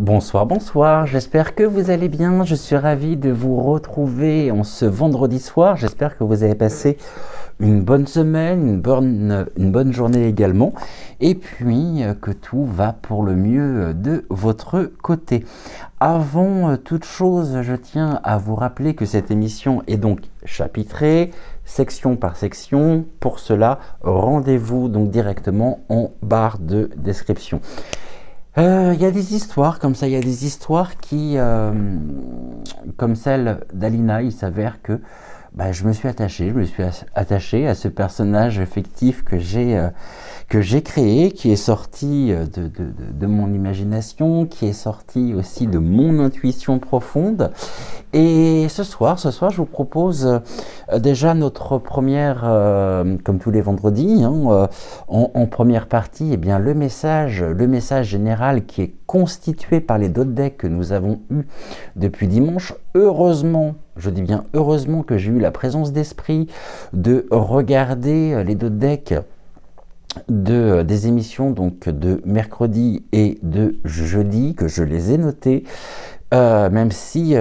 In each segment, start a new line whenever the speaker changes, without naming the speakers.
Bonsoir, bonsoir, j'espère que vous allez bien, je suis ravi de vous retrouver en ce vendredi soir, j'espère que vous avez passé une bonne semaine, une bonne journée également, et puis que tout va pour le mieux de votre côté. Avant toute chose, je tiens à vous rappeler que cette émission est donc chapitrée, section par section, pour cela rendez-vous donc directement en barre de description. Il y a des histoires comme ça, il y a des histoires qui, comme celle d'Alina, il s'avère que je me suis attaché à ce personnage fictif que j'ai créé, qui est sorti de mon imagination, qui est sorti aussi de mon intuition profonde. Et ce soir, je vous propose déjà notre première, comme tous les vendredis, en première partie, eh bien, le message général qui est constitué par les dot decks que nous avons eu depuis dimanche. Heureusement, je dis bien heureusement que j'ai eu la présence d'esprit de regarder les dot decks des émissions donc de mercredi et de jeudi, que je les ai notés. Même si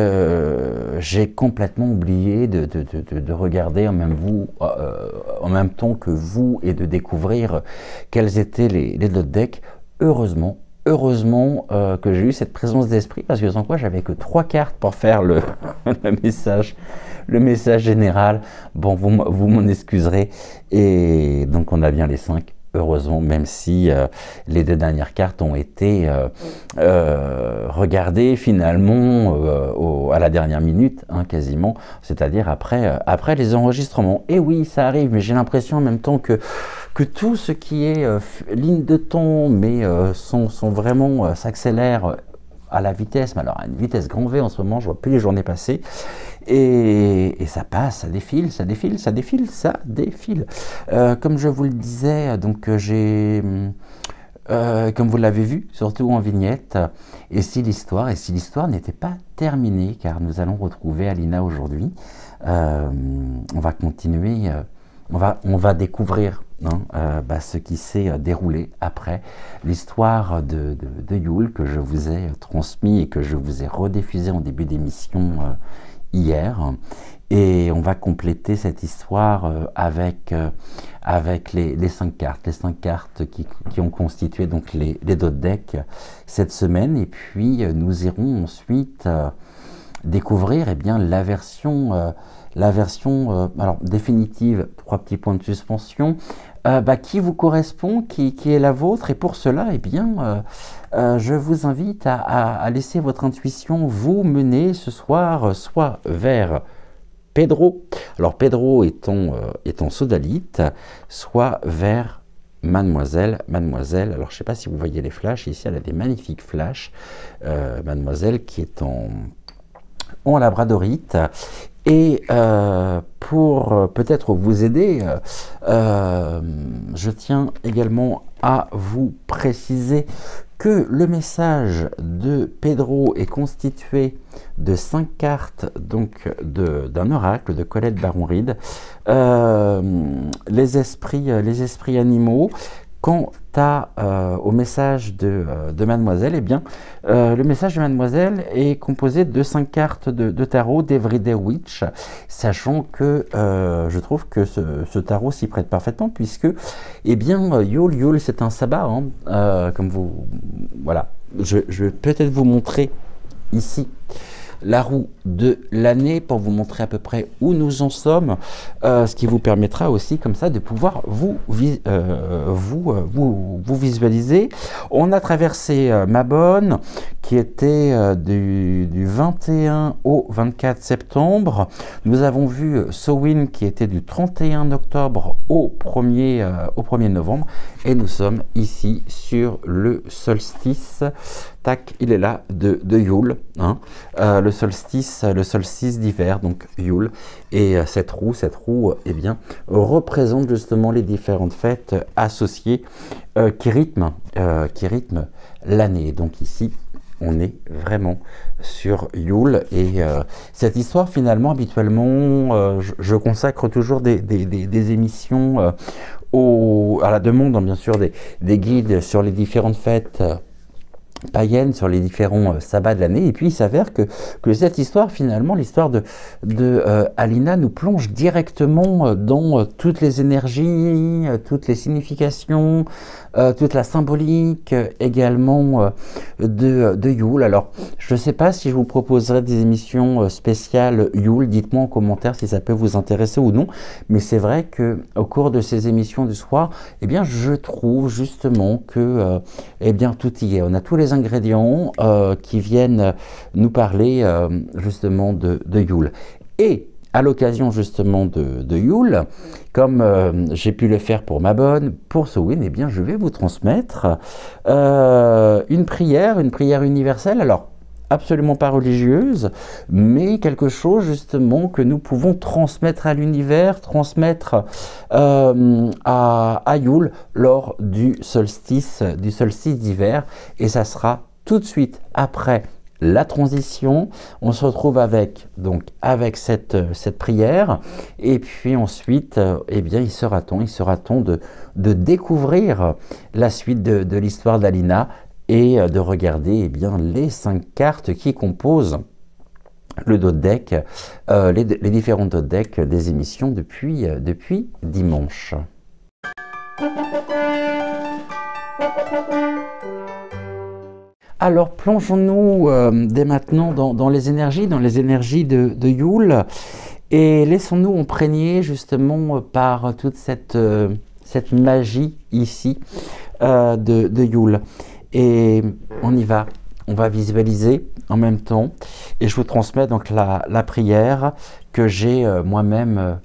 j'ai complètement oublié de regarder en même temps que vous et de découvrir quels étaient les dot decks. Heureusement que j'ai eu cette présence d'esprit, parce que sans quoi j'avais que 3 cartes pour faire le message général. Bon, vous m'en excuserez, et donc on a bien les 5. Heureusement, même si les 2 dernières cartes ont été regardées finalement à la dernière minute, quasiment, c'est-à-dire après les enregistrements. Et oui, ça arrive, mais j'ai l'impression en même temps que tout ce qui est ligne de temps, mais sont vraiment s'accélère à la vitesse, mais alors à une vitesse grand V en ce moment, je vois plus les journées passer. Et ça passe, ça défile. Comme je vous le disais, donc comme vous l'avez vu, surtout en vignette, et si l'histoire n'était pas terminée, car nous allons retrouver Alina aujourd'hui, on va continuer, on va découvrir ce qui s'est déroulé après l'histoire de Yule, que je vous ai transmis et que je vous ai rediffusé en début d'émission hier, et on va compléter cette histoire avec les 5 cartes, qui ont constitué donc les dot decks cette semaine. Et puis nous irons ensuite découvrir la version alors définitive, 3 petits points de suspension, qui vous correspond, qui est la vôtre. Et pour cela, je vous invite à laisser votre intuition vous mener ce soir, soit vers Pedro, alors Pedro étant sodalite, soit vers Mademoiselle, alors je ne sais pas si vous voyez les flashs, ici elle a des magnifiques flashs, Mademoiselle qui est en labradorite. Et pour peut-être vous aider, je tiens également à vous préciser que le message de Pedro est constitué de 5 cartes, donc d'un oracle de Colette Baron-Reid, les esprits animaux. Quant au message de Mademoiselle, le message de Mademoiselle est composé de 5 cartes de tarot d'Everyday Witch, sachant que je trouve que ce tarot s'y prête parfaitement, puisque Yule c'est un sabbat, comme vous, voilà, je vais peut-être vous montrer ici la roue de l'année pour vous montrer à peu près où nous en sommes, ce qui vous permettra aussi comme ça de pouvoir vous visualiser. On a traversé Mabon, qui était du 21 au 24 septembre. Nous avons vu Samhain, qui était du 31 octobre au 1er novembre. Et nous sommes ici sur le solstice. Tac, il est là, de Yule, le solstice d'hiver, donc Yule. Et cette roue, représente justement les différentes fêtes associées qui rythment l'année. Donc ici, on est vraiment sur Yule. Et cette histoire, finalement, habituellement, je consacre toujours des émissions à la demande, bien sûr, des guides sur les différentes fêtes païenne sur les différents sabbats de l'année. Et puis il s'avère que cette histoire, finalement, l'histoire de Alina nous plonge directement dans toutes les énergies, toutes les significations, toute la symbolique également de Yule. Alors, je ne sais pas si je vous proposerai des émissions spéciales Yule. Dites-moi en commentaire si ça peut vous intéresser ou non. Mais c'est vrai qu'au cours de ces émissions du soir, eh bien, je trouve justement que eh bien, tout y est. On a tous les ingrédients qui viennent nous parler justement de Yule. Et à l'occasion justement de Yule, comme j'ai pu le faire pour ma bonne, pour Samhain, eh bien je vais vous transmettre une prière universelle. Alors, absolument pas religieuse, mais quelque chose justement que nous pouvons transmettre à l'univers, transmettre à Yule lors du solstice d'hiver, et ça sera tout de suite après la transition. On se retrouve avec cette prière, et puis ensuite eh bien il sera temps de découvrir la suite de l'histoire d'Alina et de regarder eh bien les 5 cartes qui composent le dos de deck, les différents dos de deck des émissions depuis dimanche. Alors plongeons-nous dès maintenant dans les énergies de Yule, et laissons-nous imprégner justement par toute cette magie ici de Yule. Et on y va, on va visualiser en même temps, et je vous transmets donc la prière que j'ai moi-même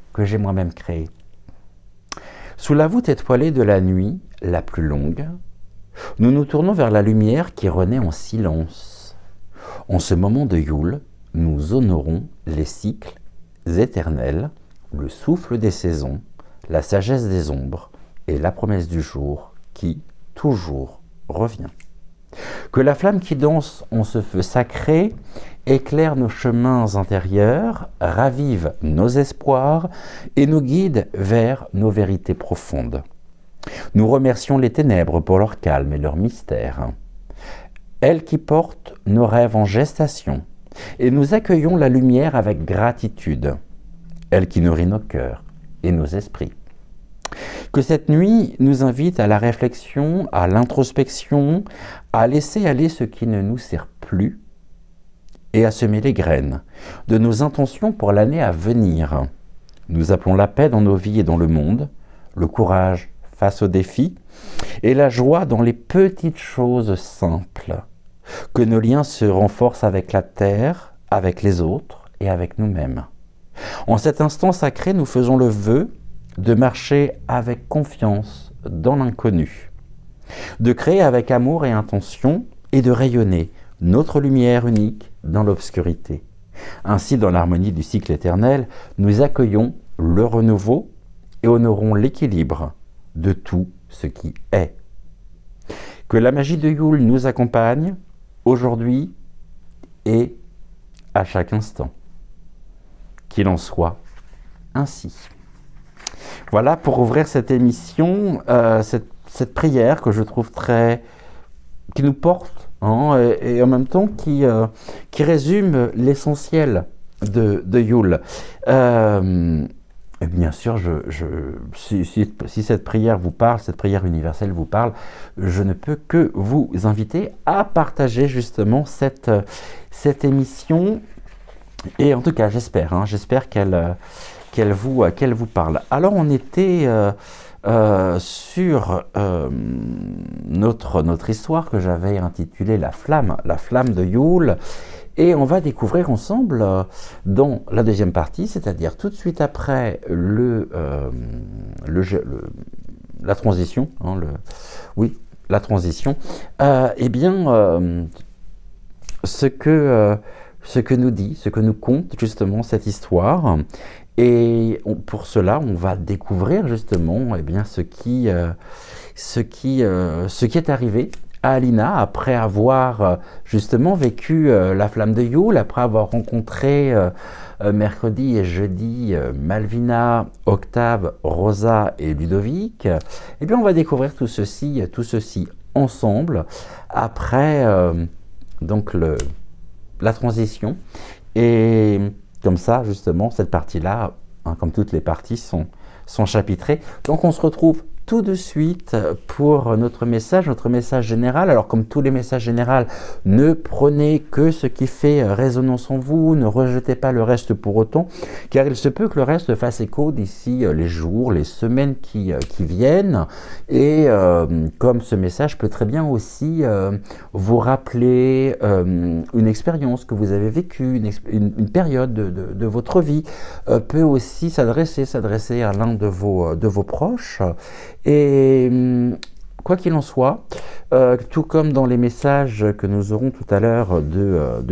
créée. Sous la voûte étoilée de la nuit la plus longue, nous nous tournons vers la lumière qui renaît en silence. En ce moment de Yule, nous honorons les cycles éternels, le souffle des saisons, la sagesse des ombres et la promesse du jour qui, toujours, revient. Que la flamme qui danse en ce feu sacré éclaire nos chemins intérieurs, ravive nos espoirs et nous guide vers nos vérités profondes. Nous remercions les ténèbres pour leur calme et leur mystère. Elles qui portent nos rêves en gestation, et nous accueillons la lumière avec gratitude. Elle qui nourrit nos cœurs et nos esprits. Que cette nuit nous invite à la réflexion, à l'introspection, à laisser aller ce qui ne nous sert plus et à semer les graines de nos intentions pour l'année à venir. Nous appelons la paix dans nos vies et dans le monde, le courage face aux défis et la joie dans les petites choses simples. Que nos liens se renforcent avec la terre, avec les autres et avec nous-mêmes. En cet instant sacré, nous faisons le vœu de marcher avec confiance dans l'inconnu, de créer avec amour et intention et de rayonner notre lumière unique dans l'obscurité. Ainsi, dans l'harmonie du cycle éternel, nous accueillons le renouveau et honorons l'équilibre de tout ce qui est. Que la magie de Yule nous accompagne aujourd'hui et à chaque instant. Qu'il en soit ainsi. Voilà pour ouvrir cette émission, cette prière que je trouve qui nous porte, hein, et en même temps qui résume l'essentiel de Yule. Et bien sûr, si cette prière vous parle, cette prière universelle vous parle, je ne peux que vous inviter à partager justement cette émission. Et en tout cas, j'espère qu'elle vous parle. Alors, on était sur notre histoire que j'avais intitulée La flamme de Yule. Et on va découvrir ensemble dans la deuxième partie, c'est-à-dire tout de suite après la transition, la transition, eh bien, ce que nous conte justement cette histoire. Et pour cela, on va découvrir justement eh bien, ce qui est arrivé à Alina après avoir justement vécu la flamme de Yule, après avoir rencontré mercredi et jeudi Malvina, Octave, Rosa et Ludovic. Eh bien, on va découvrir tout ceci ensemble après donc la transition. Et comme ça, justement, cette partie-là, hein, comme toutes les parties, sont chapitrées. Donc on se retrouve tout de suite pour notre message général. Alors comme tous les messages généraux, ne prenez que ce qui fait résonance en vous, ne rejetez pas le reste pour autant, car il se peut que le reste fasse écho d'ici les jours, les semaines qui viennent. Et comme ce message peut très bien aussi vous rappeler une expérience que vous avez vécue, une période de votre vie, peut aussi s'adresser à l'un de vos proches. Et quoi qu'il en soit, tout comme dans les messages que nous aurons tout à l'heure de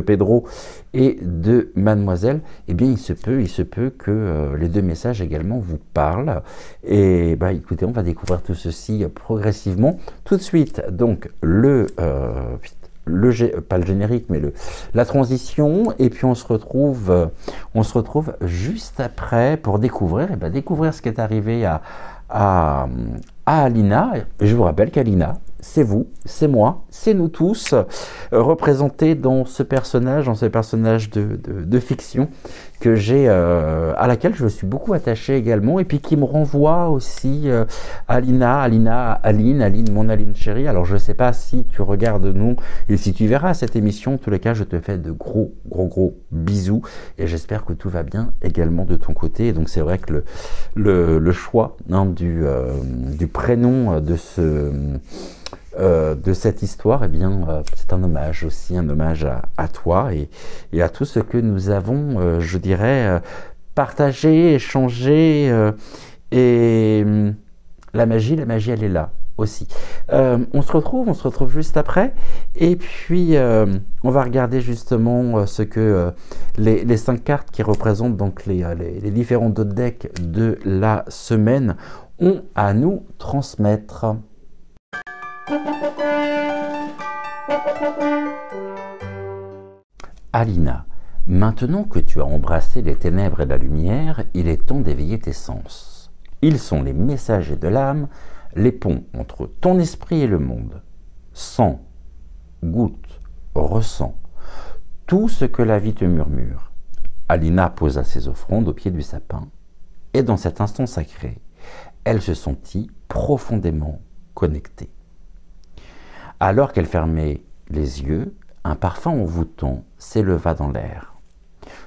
Pedro et de Mademoiselle, eh bien il se peut que les deux messages également vous parlent. Et bah écoutez, on va découvrir tout ceci progressivement. Tout de suite, donc pas le générique, mais la transition, et puis on se retrouve juste après pour découvrir ce qui est arrivé à Alina. Et je vous rappelle qu'Alina, c'est vous, c'est moi, c'est nous tous, représentés dans ce personnage de fiction que j'ai, à laquelle je me suis beaucoup attaché également, et puis qui me renvoie aussi à Aline, mon Aline chérie. Alors je ne sais pas si tu regardes nous, et si tu verras cette émission, en tous les cas, je te fais de gros bisous, et j'espère que tout va bien également de ton côté. Et donc c'est vrai que le choix du prénom de cette histoire, eh bien, c'est un hommage aussi, un hommage à toi et à tout ce que nous avons, je dirais, partagé, échangé, et la magie, elle est là aussi. On se retrouve juste après, et puis on va regarder justement ce que les 5 cartes qui représentent donc les différents decks de la semaine ont à nous transmettre. Alina, maintenant que tu as embrassé les ténèbres et la lumière, il est temps d'éveiller tes sens. Ils sont les messagers de l'âme, les ponts entre ton esprit et le monde. Sens, goûte, ressens tout ce que la vie te murmure. Alina posa ses offrandes au pied du sapin, et dans cet instant sacré, elle se sentit profondément connectée. Alors qu'elle fermait les yeux, un parfum envoûtant s'éleva dans l'air,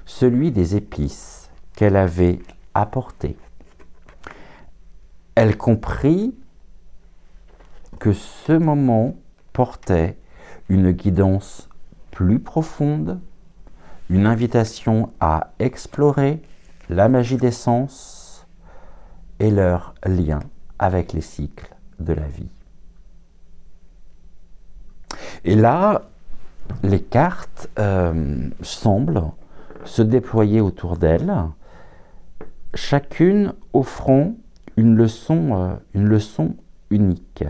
celui des épices qu'elle avait apportées. Elle comprit que ce moment portait une guidance plus profonde, une invitation à explorer la magie des sens et leur lien avec les cycles de la vie. Et là, les cartes semblent se déployer autour d'elle, chacune offrant une leçon unique.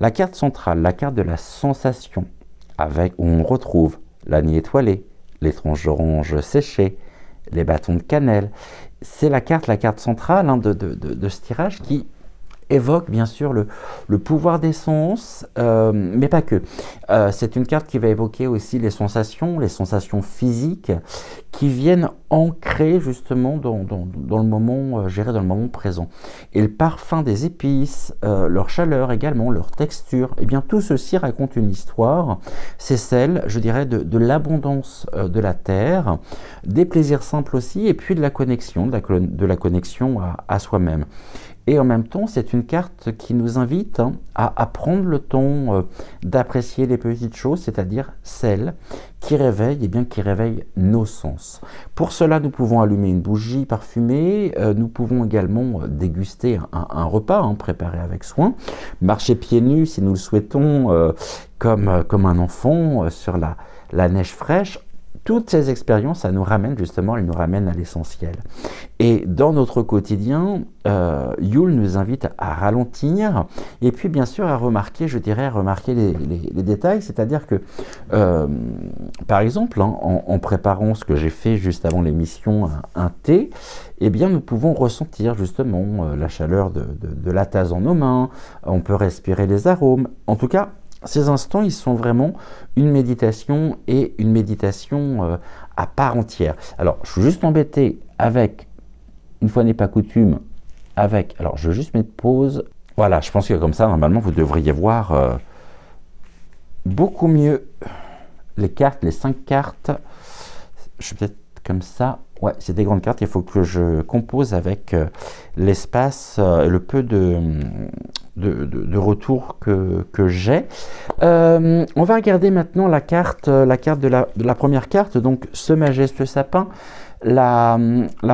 La carte centrale, la carte de la sensation, où on retrouve l'année étoilée, les tranches d'orange séchées, les bâtons de cannelle. C'est la carte centrale de ce tirage qui évoque bien sûr le pouvoir des sens, mais pas que. C'est une carte qui va évoquer aussi les sensations physiques qui viennent ancrer justement dans le moment, dans le moment présent. Et le parfum des épices, leur chaleur également, leur texture, et bien tout ceci raconte une histoire. C'est celle, je dirais, de l'abondance de la terre, des plaisirs simples aussi, et puis de la connexion, à soi-même. Et en même temps, c'est une carte qui nous invite à prendre le temps d'apprécier les petites choses, c'est-à-dire celles qui réveillent nos sens. Pour cela, nous pouvons allumer une bougie parfumée, nous pouvons également déguster un repas préparé avec soin, marcher pieds nus si nous le souhaitons, comme un enfant sur la neige fraîche. toutes ces expériences, ça nous ramène justement, elles nous ramènent à l'essentiel. Et dans notre quotidien, Yule nous invite à ralentir et puis bien sûr à remarquer, je dirais, à remarquer les détails. C'est-à-dire que, par exemple, hein, en préparant ce que j'ai fait juste avant l'émission, un thé, eh bien nous pouvons ressentir justement la chaleur de la tasse dans nos mains, on peut respirer les arômes. En tout cas, ces instants, ils sont vraiment une méditation et une méditation à part entière. Alors, je suis juste embêté avec, une fois n'est pas coutume, avec, alors je vais juste mettre pause. Voilà, je pense que comme ça, normalement, vous devriez voir beaucoup mieux les cartes, les 5 cartes. Je suis peut-être comme ça. Ouais, c'est des grandes cartes, il faut que je compose avec l'espace et le peu de retour que j'ai. On va regarder maintenant la carte de la première carte, donc ce majestueux sapin, la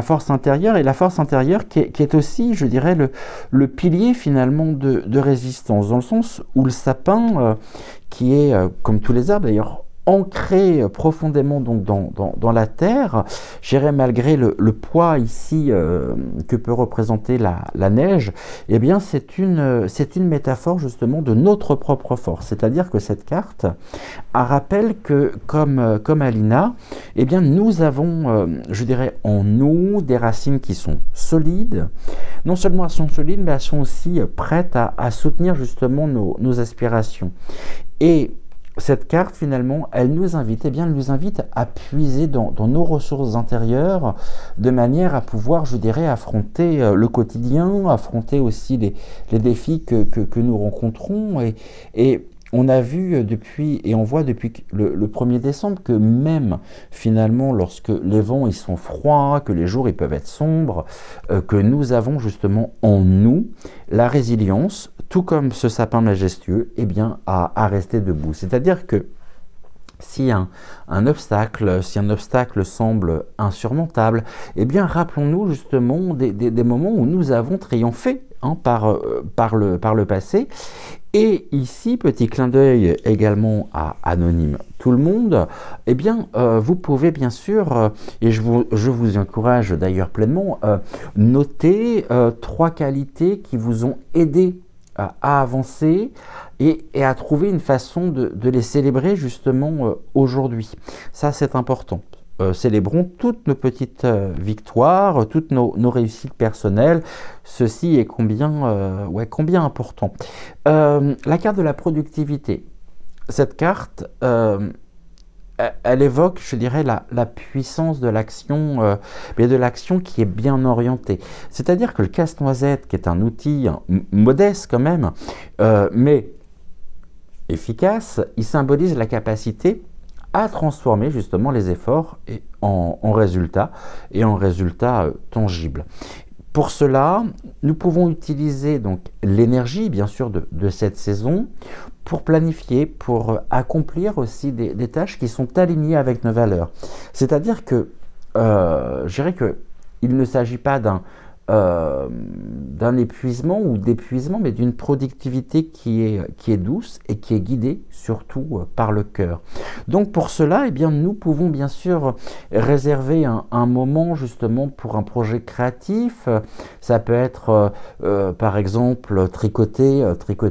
force intérieure, et la force intérieure qui est aussi, je dirais, le pilier finalement de résistance, dans le sens où le sapin, qui est, comme tous les arbres d'ailleurs, ancré profondément donc dans la terre, je dirais malgré le poids ici que peut représenter la neige, eh bien c'est une métaphore justement de notre propre force. C'est-à-dire que cette carte rappelle que comme Alina, eh bien nous avons, je dirais, en nous des racines qui sont solides. Non seulement elles sont solides, mais elles sont aussi prêtes à soutenir justement nos aspirations. Et cette carte, finalement, elle nous invite, eh bien, elle nous invite à puiser dans nos ressources intérieures de manière à pouvoir, je dirais, affronter le quotidien, affronter aussi les défis que nous rencontrons. Et on a vu depuis, et on voit depuis le 1er décembre que même finalement lorsque les vents ils sont froids, que les jours ils peuvent être sombres, que nous avons justement en nous la résilience, tout comme ce sapin majestueux, eh bien, à rester debout. C'est-à-dire que si un obstacle semble insurmontable, eh bien rappelons-nous justement des moments où nous avons triomphé hein, par le passé. Et ici, petit clin d'œil également à Anonyme Tout le Monde, eh bien, vous pouvez bien sûr, et je vous encourage d'ailleurs pleinement, noter 3 qualités qui vous ont aidé à avancer et à trouver une façon de les célébrer justement aujourd'hui. Ça, c'est important. Célébrons toutes nos petites victoires, toutes nos réussites personnelles. Ceci est combien important. La carte de la productivité. Cette carte, elle évoque, je dirais, la puissance de l'action, mais de l'action qui est bien orientée. C'est-à-dire que le casse-noisette, qui est un outil modeste quand même, mais efficace, il symbolise la capacité à transformer justement les efforts en résultats, et en résultats tangibles. Pour cela, nous pouvons utiliser donc l'énergie, bien sûr, de cette saison pour planifier, pour accomplir aussi des tâches qui sont alignées avec nos valeurs. C'est-à-dire que, je dirais qu'il ne s'agit pas d'un épuisement ou d'épuisement, mais d'une productivité qui est douce et qui est guidée surtout par le cœur. Donc pour cela, eh bien, nous pouvons bien sûr réserver un moment justement pour un projet créatif. Ça peut être par exemple tricoter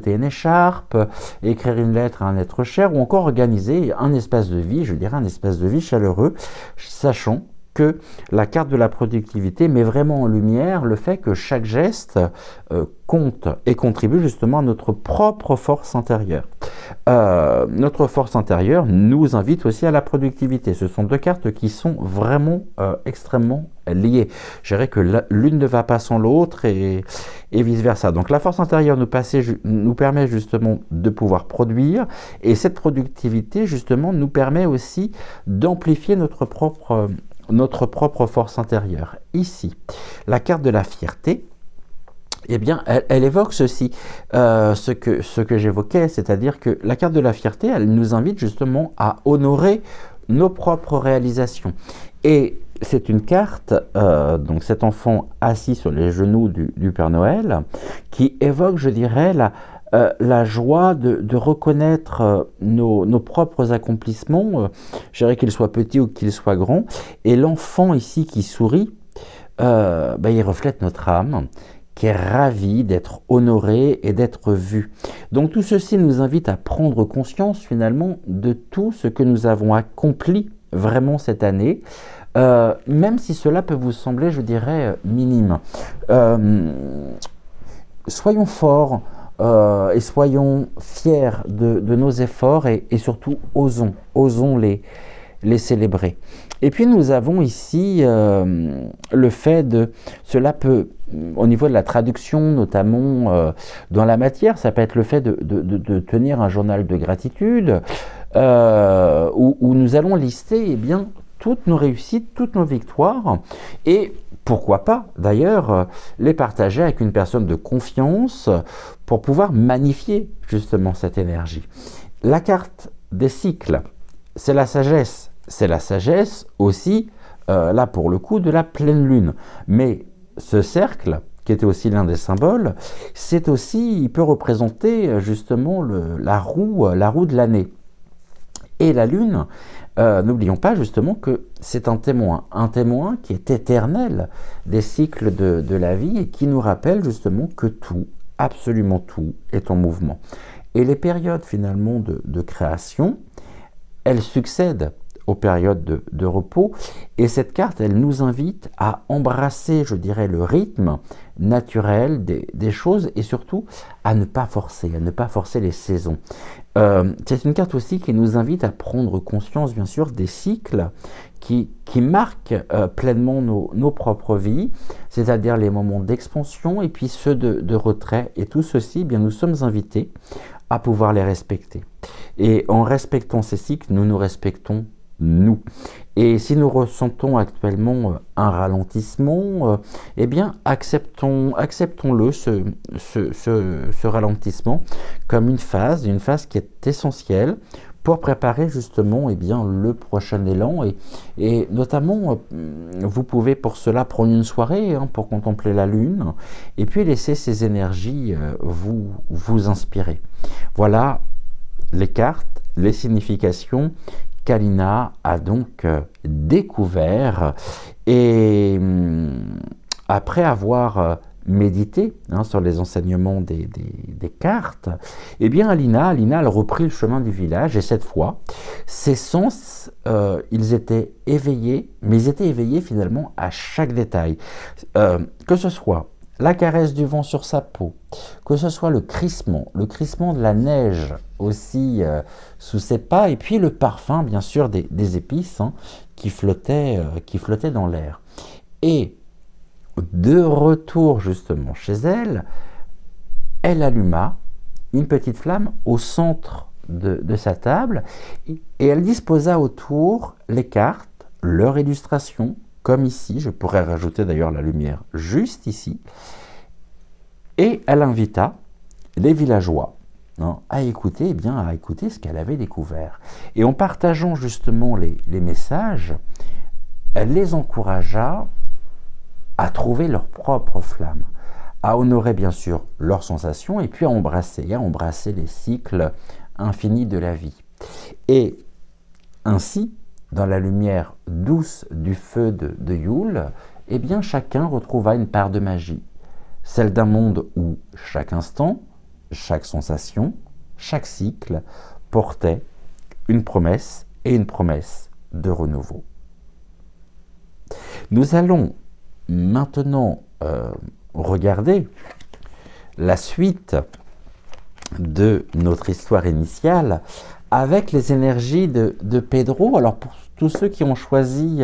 une écharpe, écrire une lettre à un être cher, ou encore organiser un espace de vie, je dirais un espace de vie chaleureux, sachant que la carte de la productivité met vraiment en lumière le fait que chaque geste compte et contribue justement à notre propre force intérieure. Notre force intérieure nous invite aussi à la productivité. Ce sont 2 cartes qui sont vraiment extrêmement liées. Je dirais que l'une ne va pas sans l'autre et vice-versa. Donc la force intérieure nous permet justement de pouvoir produire, et cette productivité justement nous permet aussi d'amplifier notre propre force intérieure. Ici, la carte de la fierté, eh bien, elle évoque ceci, ce que j'évoquais, c'est-à-dire que la carte de la fierté, elle nous invite justement à honorer nos propres réalisations. Et c'est une carte, donc cet enfant assis sur les genoux du Père Noël, qui évoque, je dirais, la joie de reconnaître nos propres accomplissements, je dirais qu'ils soient petits ou qu'ils soient grands. Et l'enfant ici qui sourit, il reflète notre âme, qui est ravie d'être honorée et d'être vue. Donc tout ceci nous invite à prendre conscience finalement de tout ce que nous avons accompli vraiment cette année, même si cela peut vous sembler, je dirais, minime. Soyons forts et soyons fiers de nos efforts et surtout osons les célébrer. Et puis nous avons ici le fait de, cela peut, au niveau de la traduction notamment dans la matière, ça peut être le fait de tenir un journal de gratitude où nous allons lister bien toutes nos réussites, toutes nos victoires et pourquoi pas d'ailleurs les partager avec une personne de confiance pour pouvoir magnifier justement cette énergie. La carte des cycles, c'est la sagesse. C'est la sagesse aussi, là pour le coup, de la pleine lune. Mais ce cercle, qui était aussi l'un des symboles, c'est aussi, il peut représenter justement la roue de l'année. Et la lune, n'oublions pas justement que c'est un témoin qui est éternel des cycles de la vie et qui nous rappelle justement que tout, absolument tout, est en mouvement. Et les périodes finalement de création, elles succèdent aux périodes de repos. Et cette carte, elle nous invite à embrasser, je dirais, le rythme naturel des choses et surtout à ne pas forcer les saisons. C'est une carte aussi qui nous invite à prendre conscience, bien sûr, des cycles qui marquent pleinement nos propres vies, c'est-à-dire les moments d'expansion et puis ceux de retrait. Et tout ceci, eh bien, nous sommes invités à pouvoir les respecter. Et en respectant ces cycles, nous nous respectons nous. Et si nous ressentons actuellement un ralentissement, eh bien acceptons-le, ce ralentissement, comme une phase qui est essentielle pour préparer justement le prochain élan. Et notamment, vous pouvez pour cela prendre une soirée pour contempler la lune et puis laisser ces énergies vous inspirer. Voilà les cartes, les significations qu'Alina a donc découvert et après avoir médité sur les enseignements des cartes, eh bien Alina elle reprit le chemin du village et cette fois, ses sens, ils étaient éveillés, mais ils étaient éveillés finalement à chaque détail, que ce soit la caresse du vent sur sa peau, que ce soit le crissement de la neige aussi sous ses pas, et puis le parfum, bien sûr, des épices qui flottaient dans l'air. Et de retour justement chez elle, elle alluma une petite flamme au centre de sa table, et elle disposa autour les cartes, leur illustration, comme ici, je pourrais rajouter d'ailleurs la lumière juste ici, et elle invita les villageois à écouter ce qu'elle avait découvert. Et en partageant justement les messages, elle les encouragea à trouver leur propre flamme, à honorer bien sûr leurs sensations et puis à embrasser les cycles infinis de la vie. Et ainsi, dans la lumière douce du feu de Yule, eh bien chacun retrouva une part de magie, celle d'un monde où chaque instant, chaque sensation, chaque cycle portait une promesse et une promesse de renouveau. Nous allons maintenant regarder la suite de notre histoire initiale avec les énergies de Pedro. Alors pour tous ceux qui ont choisi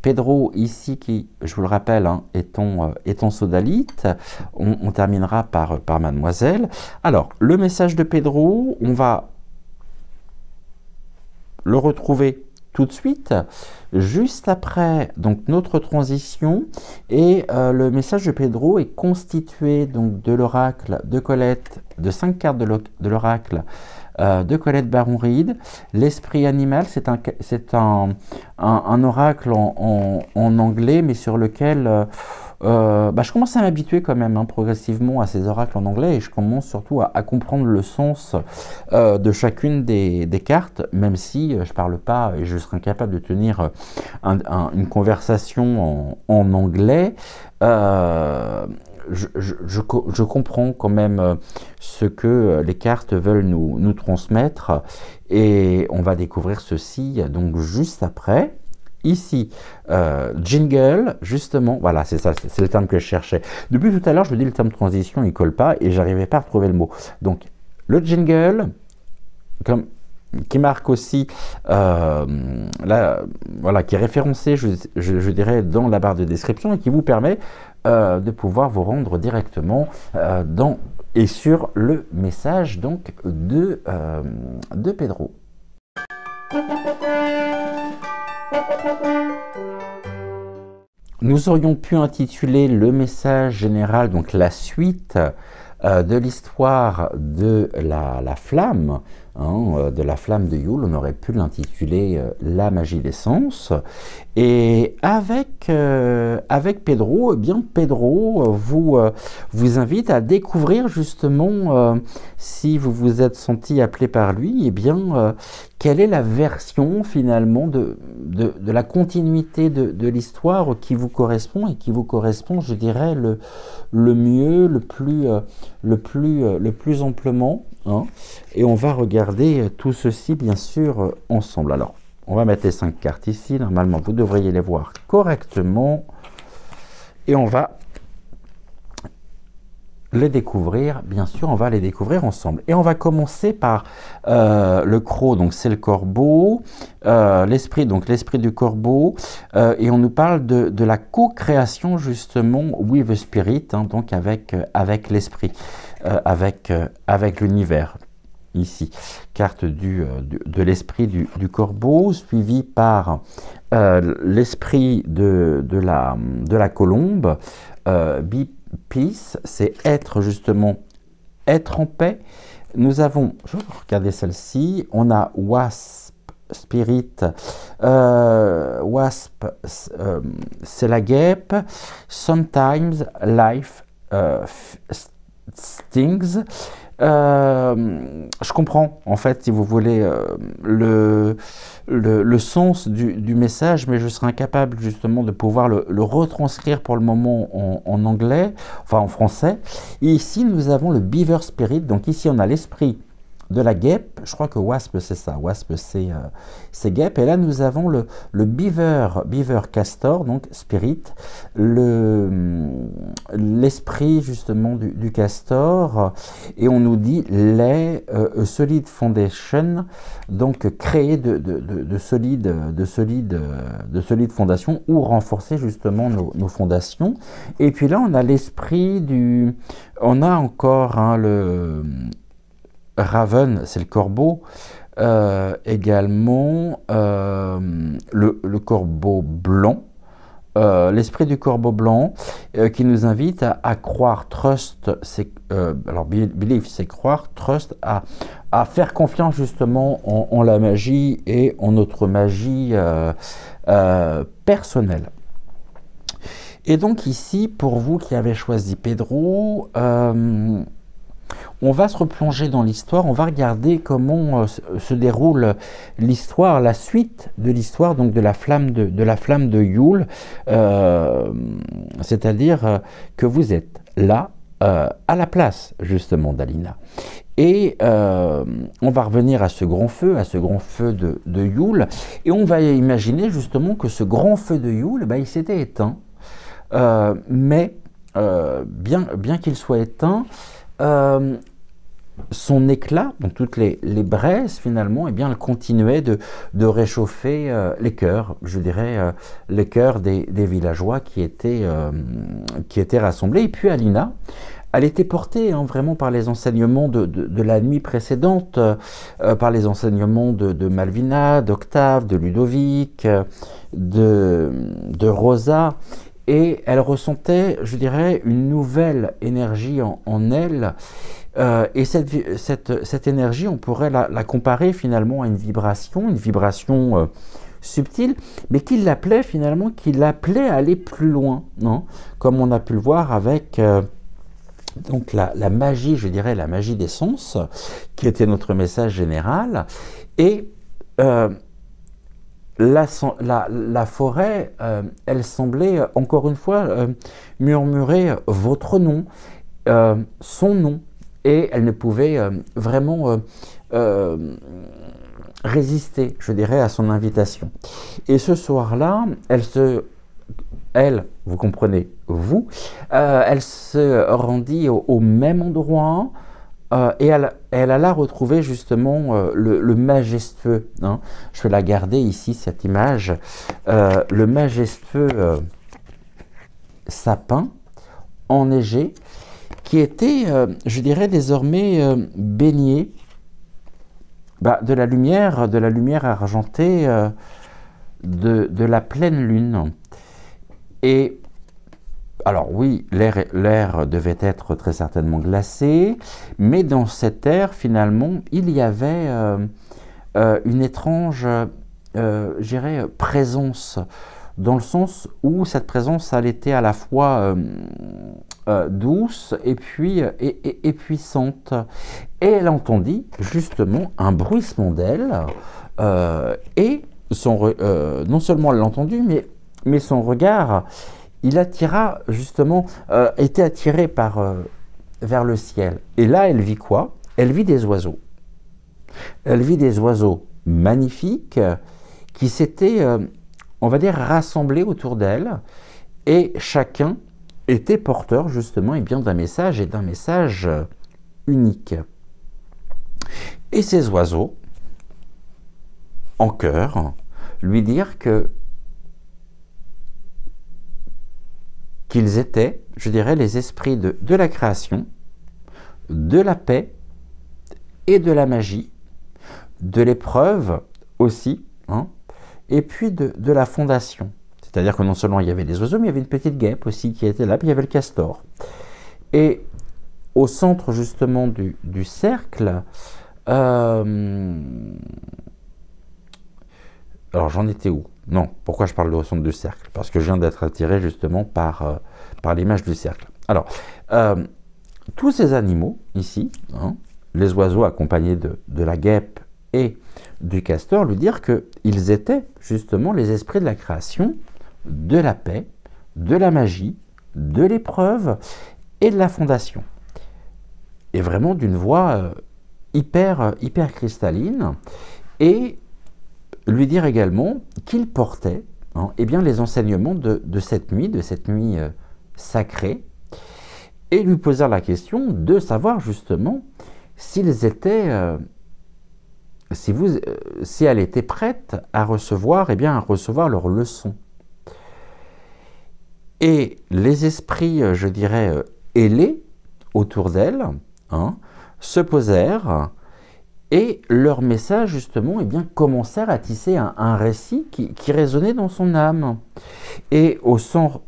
Pedro ici, qui, je vous le rappelle, étant sodalite, on terminera par Mademoiselle. Alors, le message de Pedro, on va le retrouver tout de suite, juste après donc notre transition. Et le message de Pedro est constitué donc de l'oracle de Colette, de 5 cartes de l'oracle de Colette Baron-Reid. L'esprit animal, c'est un oracle en anglais, mais sur lequel je commence à m'habituer quand même progressivement à ces oracles en anglais, et je commence surtout à comprendre le sens de chacune des cartes, même si je parle pas et je serais incapable de tenir une conversation en anglais. Je comprends quand même ce que les cartes veulent nous transmettre, et on va découvrir ceci donc juste après. Ici, jingle, justement, voilà, c'est ça, c'est le terme que je cherchais. Depuis tout à l'heure, je me dis le terme transition, il colle pas, et j'arrivais pas à retrouver le mot. Donc, le jingle, qui marque aussi, voilà, qui est référencé, je dirais, dans la barre de description, et qui vous permet de pouvoir vous rendre directement dans et sur le message donc de Pedro. Nous aurions pu intituler le message général, donc la suite de l'histoire de la flamme, de la flamme de Yule. On aurait pu l'intituler La magie des sens. Et avec Pedro, eh bien Pedro vous invite à découvrir justement, si vous vous êtes senti appelé par lui, eh bien quelle est la version finalement de la continuité de l'histoire qui vous correspond, et qui vous correspond, je dirais, le mieux, le plus amplement. Et on va regarder tout ceci bien sûr ensemble. Alors, on va mettre les 5 cartes ici. Normalement, vous devriez les voir correctement. Et on va les découvrir, bien sûr, on va les découvrir ensemble. Et on va commencer par le croc, donc c'est le corbeau, l'esprit, donc l'esprit du corbeau, et on nous parle de la co-création justement with the spirit, donc avec l'esprit, avec l'univers. Ici, carte de l'esprit du corbeau, suivi par l'esprit de la colombe, peace, c'est être justement, être en paix. Nous avons, je vais regarder celle-ci, on a wasp, spirit, wasp, c'est la guêpe, sometimes life stings. Je comprends en fait, si vous voulez, le sens du message, mais je serai incapable justement de pouvoir le retranscrire pour le moment en anglais, enfin en français. Et ici nous avons le beaver spirit, donc ici on a l'esprit de la guêpe, je crois que wasp c'est ça, wasp c'est guêpe, et là nous avons le beaver castor, donc spirit, l'esprit justement du castor, et on nous dit les solid foundation, donc créer de solides fondations, ou renforcer justement nos fondations. Et puis là on a l'esprit on a encore le Raven, c'est le corbeau, également le corbeau blanc, l'esprit du corbeau blanc, qui nous invite à croire, trust, alors believe c'est croire, trust à faire confiance justement en la magie et en notre magie personnelle. Et donc ici, pour vous qui avez choisi Pedro, on va se replonger dans l'histoire, on va regarder comment se déroule l'histoire, la suite de l'histoire, donc de la flamme de Yule, c'est-à-dire que vous êtes là, à la place justement d'Alina. Et on va revenir à ce grand feu de Yule, et on va imaginer justement que ce grand feu de Yule, il s'était éteint, mais bien qu'il soit éteint, son éclat, donc toutes les braises finalement, eh bien, elles continuaient de réchauffer les cœurs, je dirais, les cœurs des villageois qui étaient rassemblés. Et puis Alina, elle était portée vraiment par les enseignements de la nuit précédente, par les enseignements de Malvina, d'Octave, de Ludovic, de Rosa, et elle ressentait, je dirais, une nouvelle énergie en elle, Et cette énergie, on pourrait la comparer finalement à une vibration subtile, mais qui l'appelait finalement, qui l'appelait à aller plus loin, non? Comme on a pu le voir avec donc la magie, je dirais la magie des sens, qui était notre message général, et la forêt, elle semblait encore une fois murmurer votre nom, son nom, et elle ne pouvait vraiment résister, je dirais, à son invitation. Et ce soir-là, elle, vous comprenez, elle se rendit au même endroit, et elle alla retrouver justement le majestueux, hein. Je vais la garder ici, cette image, le majestueux sapin enneigé, qui était, je dirais, désormais baigné de la lumière argentée de la pleine lune. Et alors oui, l'air devait être très certainement glacé, mais dans cet air, finalement, il y avait une étrange, je dirais, présence, dans le sens où cette présence, elle était à la fois douce et puis et puissante. Et elle entendit justement un bruissement d'ailes, et non seulement elle l'entendit, mais son regard, il attira justement, était attiré vers le ciel. Et là, elle vit quoi? Elle vit des oiseaux. Elle vit des oiseaux magnifiques qui s'étaient, on va dire, rassemblés autour d'elle, et chacun était porteur justement et bien d'un message, et d'un message unique. Et ces oiseaux, en chœur, lui dirent qu'ils étaient, je dirais, les esprits de la création, de la paix et de la magie, de l'épreuve aussi, hein, et puis de la fondation. C'est-à-dire que non seulement il y avait des oiseaux, mais il y avait une petite guêpe aussi qui était là, puis il y avait le castor. Et au centre justement du cercle, alors j'en étais où? Non, pourquoi je parle au centre du cercle? Parce que je viens d'être attiré justement par l'image du cercle. Alors, tous ces animaux ici, hein, les oiseaux accompagnés de la guêpe et du castor, lui dire qu'ils étaient justement les esprits de la création, de la paix, de la magie, de l'épreuve et de la fondation. Et vraiment d'une voix hyper cristalline, et lui dire également qu'il portait eh bien, les enseignements de cette nuit sacrée, et lui poser la question de savoir justement s'ils étaient, si elle était prête à recevoir, à recevoir leurs leçons. Et les esprits, je dirais, ailés autour d'elle, se posèrent, et leur message, justement, commencèrent à tisser un récit qui résonnait dans son âme. Et au centre,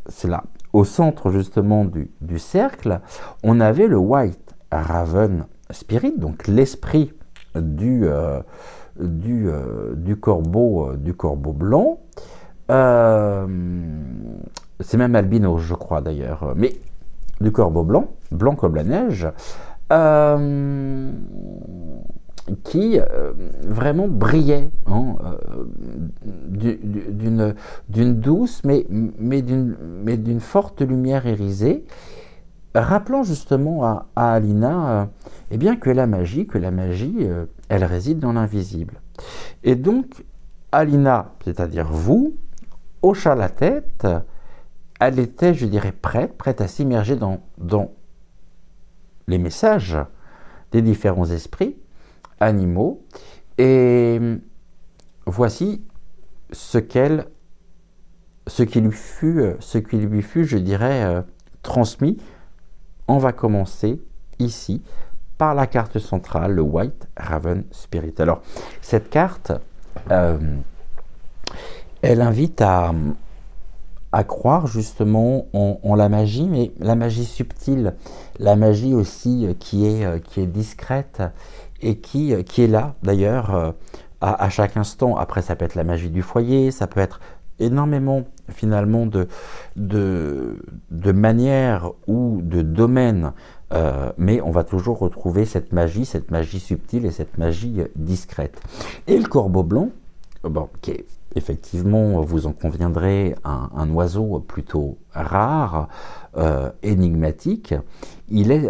justement, du cercle, on avait le White Raven Spirit, donc l'esprit du corbeau blanc. C'est même albino, je crois d'ailleurs, mais du corbeau blanc comme la neige, qui vraiment brillait, d'une douce mais d'une forte lumière irisée, rappelant justement à Alina que la magie, elle réside dans l'invisible. Et donc Alina, c'est-à-dire vous, hocha la tête. Elle était, je dirais, prête à s'immerger dans les messages des différents esprits animaux, et voici ce qui lui fut, je dirais, transmis. On va commencer ici par la carte centrale, le White Raven Spirit. Alors, cette carte, elle invite à croire justement en la magie, mais la magie subtile, la magie aussi qui est discrète et qui est là d'ailleurs à chaque instant. Après, ça peut être la magie du foyer, ça peut être énormément finalement de manières ou de domaines, mais on va toujours retrouver cette magie subtile et cette magie discrète. Et le corbeau blanc, bon, qui est effectivement, vous en conviendrez, un oiseau plutôt rare, énigmatique, il est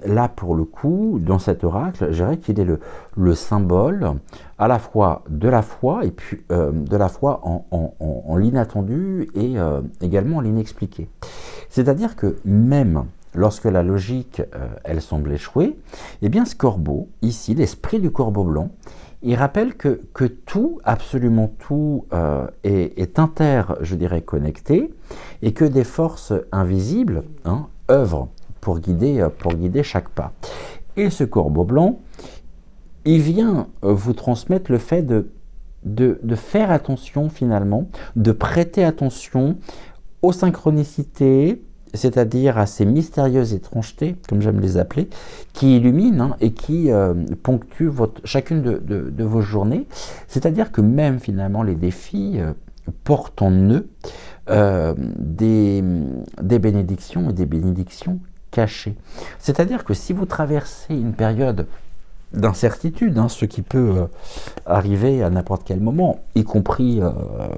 là pour le coup, dans cet oracle, je dirais qu'il est le symbole à la fois de la foi et puis de la foi en l'inattendu et également en l'inexpliqué. C'est-à-dire que même lorsque la logique, elle semble échouer, eh bien ce corbeau, ici, l'esprit du corbeau blanc, il rappelle que tout, absolument tout, est je dirais, connecté, et que des forces invisibles œuvrent pour guider chaque pas. Et ce corbeau blanc, il vient vous transmettre le fait de faire attention finalement, de prêter attention aux synchronicités, c'est-à-dire à ces mystérieuses étrangetés, comme j'aime les appeler, qui illuminent et qui ponctuent chacune de vos journées. C'est-à-dire que même finalement les défis portent en eux des bénédictions et des bénédictions cachées. C'est-à-dire que si vous traversez une période d'incertitude, ce qui peut arriver à n'importe quel moment, y compris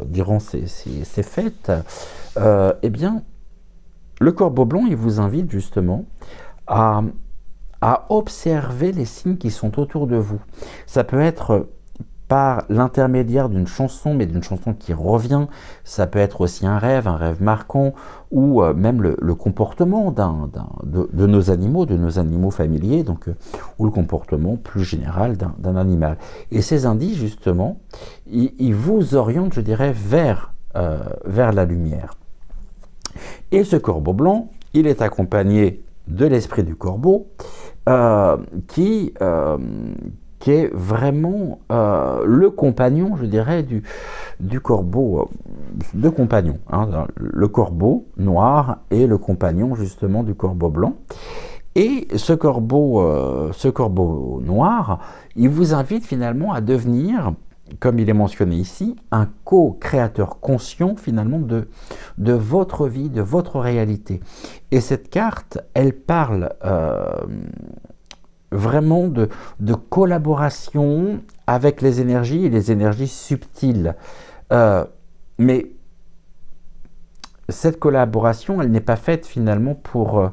durant ces fêtes, eh bien, le corbeau blanc, il vous invite justement à observer les signes qui sont autour de vous. Ça peut être par l'intermédiaire d'une chanson, mais d'une chanson qui revient. Ça peut être aussi un rêve marquant, ou même le comportement de nos animaux familiers, donc, ou le comportement plus général d'un animal. Et ces indices, justement, ils vous orientent, je dirais, vers la lumière. Et ce corbeau blanc, il est accompagné de l'esprit du corbeau, qui est vraiment le compagnon, je dirais, du corbeau, deux compagnons, le corbeau noir et le compagnon justement du corbeau blanc. Et ce corbeau noir, il vous invite finalement à devenir, comme il est mentionné ici, un co-créateur conscient finalement de votre vie, de votre réalité. Et cette carte, elle parle vraiment de collaboration avec les énergies et les énergies subtiles. Mais cette collaboration, elle n'est pas faite finalement pour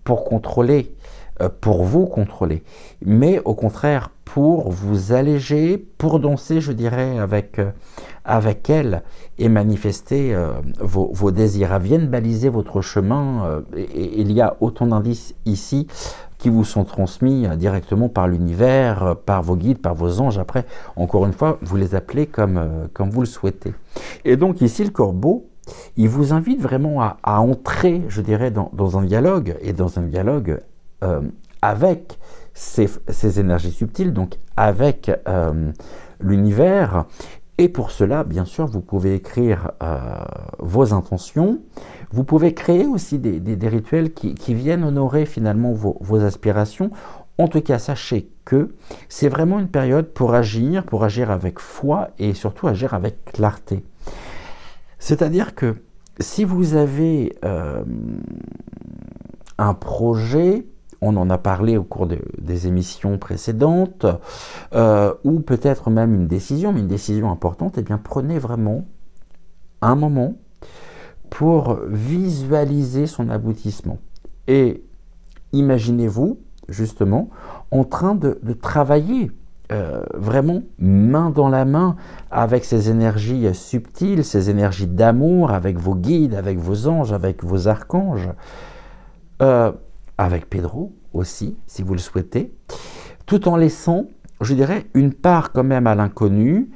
contrôler, pour vous contrôler, mais au contraire pour vous alléger, pour danser, je dirais, avec elle et manifester vos désirs. Elles viennent baliser votre chemin, et il y a autant d'indices ici qui vous sont transmis directement par l'univers, par vos guides, par vos anges. Après, encore une fois, vous les appelez comme vous le souhaitez. Et donc ici, le corbeau, il vous invite vraiment à entrer, je dirais, dans un dialogue, et dans un dialogue avec ces énergies subtiles, donc avec l'univers. Et pour cela, bien sûr, vous pouvez écrire vos intentions. Vous pouvez créer aussi des rituels qui viennent honorer finalement vos aspirations. En tout cas, sachez que c'est vraiment une période pour agir avec foi et surtout agir avec clarté. C'est-à-dire que si vous avez un projet, on en a parlé au cours des émissions précédentes, ou peut-être même une décision, mais une décision importante, eh bien prenez vraiment un moment pour visualiser son aboutissement. Et imaginez-vous, justement, en train de travailler vraiment main dans la main avec ces énergies subtiles, ces énergies d'amour, avec vos guides, avec vos anges, avec vos archanges, avec Pedro aussi, si vous le souhaitez, tout en laissant, je dirais, une part quand même à l'inconnu,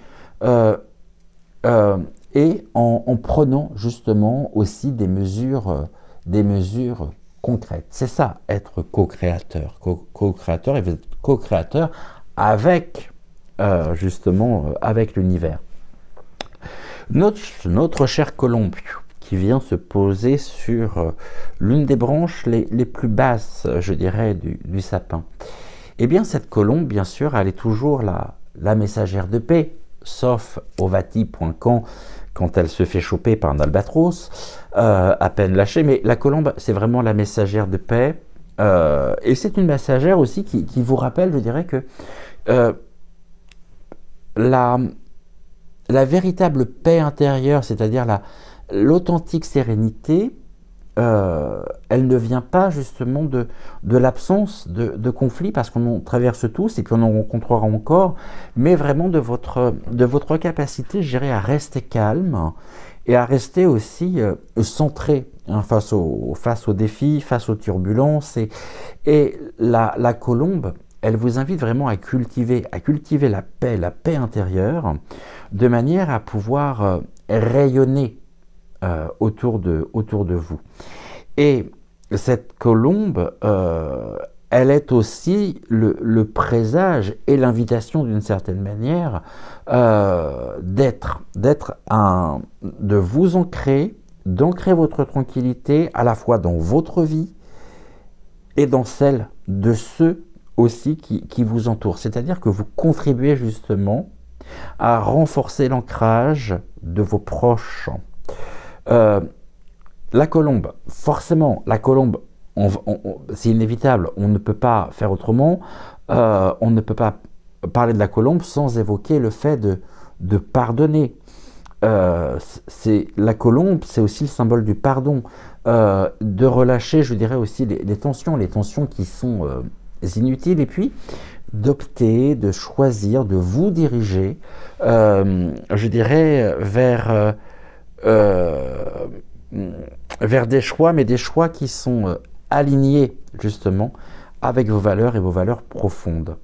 et en prenant justement aussi des mesures concrètes. C'est ça, être co-créateur. Co-créateur, et vous êtes co-créateur avec, justement, avec l'univers. Notre chère colombe, qui vient se poser sur l'une des branches les plus basses, je dirais, du sapin. Eh bien, cette colombe, bien sûr, elle est toujours la messagère de paix, sauf Ovati.com quand elle se fait choper par un albatros, à peine lâchée. Mais la colombe, c'est vraiment la messagère de paix. Et c'est une messagère aussi qui vous rappelle, je dirais, que la véritable paix intérieure, c'est-à-dire l'authentique sérénité, elle ne vient pas justement de l'absence de conflit, parce qu'on en traverse tous et puis on en rencontrera encore, mais vraiment de votre capacité, je dirais, à rester calme et à rester aussi centré face aux défis, face aux turbulences. Et la colombe, elle vous invite vraiment à cultiver la paix intérieure, de manière à pouvoir rayonner autour de vous. Et cette colombe, elle est aussi le présage et l'invitation d'une certaine manière de vous ancrer, d'ancrer votre tranquillité à la fois dans votre vie et dans celle de ceux aussi qui vous entourent. C'est-à-dire que vous contribuez justement à renforcer l'ancrage de vos proches. La colombe, forcément, la colombe, c'est inévitable, on ne peut pas faire autrement, on ne peut pas parler de la colombe sans évoquer le fait de pardonner. La colombe, c'est aussi le symbole du pardon, de relâcher, je dirais aussi, les tensions qui sont inutiles, et puis d'opter, de choisir, de vous diriger, je dirais, vers des choix, mais des choix qui sont alignés justement avec vos valeurs et vos valeurs profondes.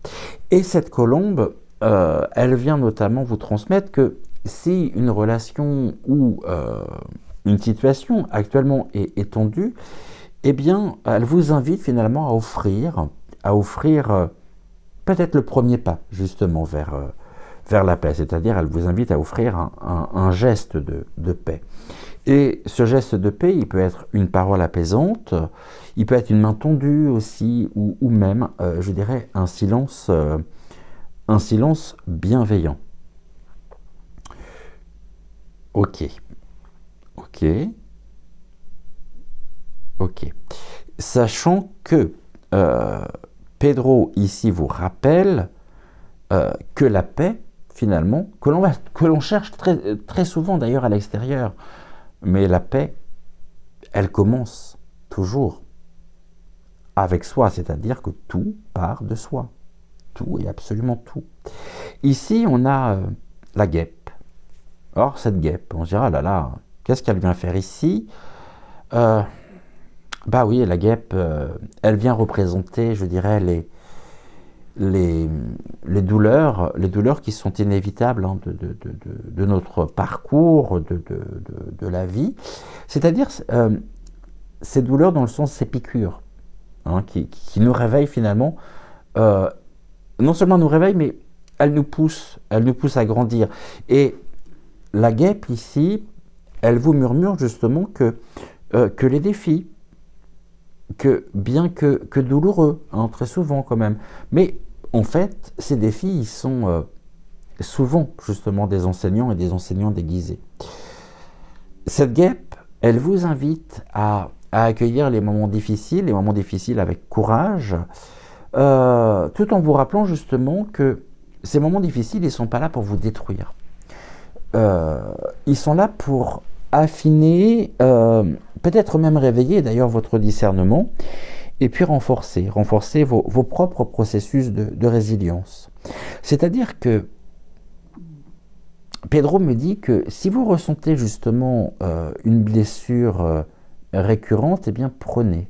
Et cette colombe, elle vient notamment vous transmettre que si une relation ou une situation actuellement est tendue, eh bien, elle vous invite finalement à offrir peut-être le premier pas justement vers la paix, c'est-à-dire elle vous invite à offrir un geste de paix. Et ce geste de paix, il peut être une parole apaisante, il peut être une main tendue aussi, ou même, je dirais, un silence bienveillant. Ok. Sachant que Pedro ici vous rappelle que la paix, finalement, que l'on cherche très, très souvent d'ailleurs à l'extérieur, mais la paix, elle commence toujours avec soi, c'est-à-dire que tout part de soi. Tout et absolument tout. Ici, on a la guêpe. Or, cette guêpe, on se dira, ah là là, qu'est-ce qu'elle vient faire ici? Bah oui, la guêpe, elle vient représenter, je dirais, les douleurs qui sont inévitables de notre parcours, de la vie. C'est-à-dire ces douleurs dans le sens ces piqûres, qui nous réveillent finalement. Non seulement nous réveillent, mais elles nous poussent à grandir. Et la guêpe ici, elle vous murmure justement que les défis, bien que douloureux, très souvent quand même, mais en fait, ces défis, ils sont souvent justement des enseignants et des enseignants déguisés. Cette guêpe, elle vous invite à accueillir les moments difficiles avec courage, tout en vous rappelant justement que ces moments difficiles, ils ne sont pas là pour vous détruire. Ils sont là pour affiner, peut-être même réveiller d'ailleurs votre discernement, et puis renforcer vos propres processus de résilience. C'est-à-dire que Pedro me dit que si vous ressentez justement une blessure récurrente, eh bien prenez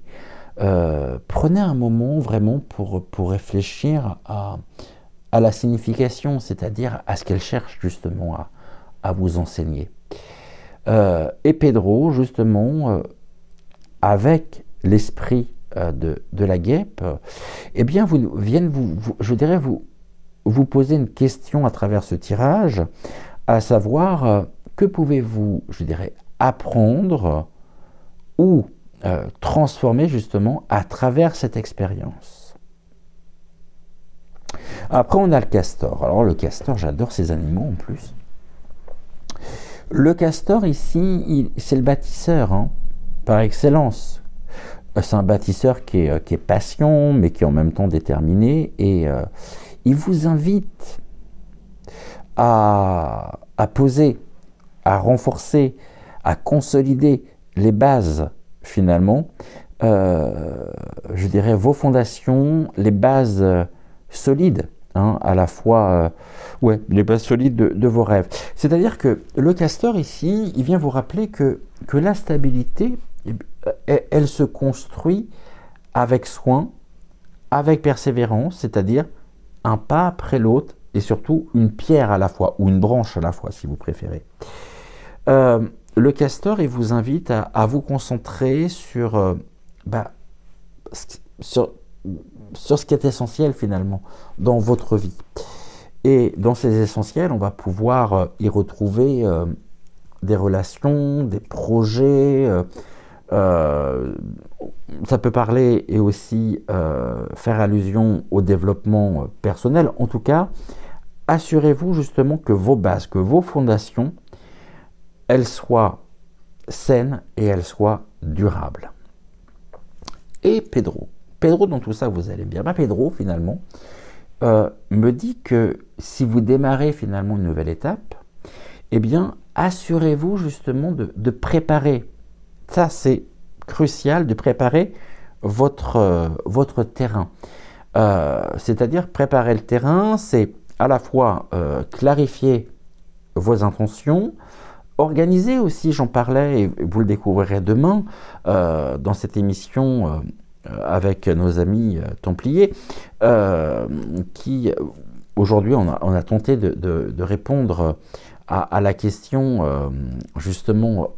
un moment vraiment pour réfléchir à la signification, c'est-à-dire à ce qu'elle cherche justement à vous enseigner. Et Pedro, justement, avec l'esprit de la guêpe, eh bien, je dirais, vous poser une question à travers ce tirage, à savoir, que pouvez-vous, je dirais, apprendre ou transformer justement à travers cette expérience. Après, on a le castor. Alors le castor, j'adore ces animaux en plus. Le castor ici, c'est le bâtisseur, hein, par excellence. C'est un bâtisseur qui est patient, mais qui est en même temps déterminé. Et il vous invite à poser, à renforcer, à consolider les bases, finalement, je dirais vos fondations, les bases solides, hein, à la fois, les bases solides de vos rêves. C'est-à-dire que le castor ici, il vient vous rappeler que la stabilité, elle se construit avec soin, avec persévérance, c'est-à-dire un pas après l'autre, et surtout une pierre à la fois, ou une branche à la fois, si vous préférez. Le castor, il vous invite à vous concentrer sur ce qui est essentiel finalement dans votre vie. Et dans ces essentiels, on va pouvoir y retrouver des relations, des projets. Ça peut parler et aussi faire allusion au développement personnel. En tout cas, assurez-vous justement que vos bases, que vos fondations, elles soient saines et elles soient durables. Et Pedro, dans tout ça, vous allez bien. Pedro, finalement, me dit que si vous démarrez finalement une nouvelle étape, eh bien, assurez-vous justement de préparer. Ça, c'est crucial, de préparer votre terrain. C'est-à-dire, préparer le terrain, c'est à la fois clarifier vos intentions, organiser aussi, j'en parlais, et vous le découvrirez demain, dans cette émission avec nos amis templiers, qui, aujourd'hui, on a tenté de répondre à la question, justement,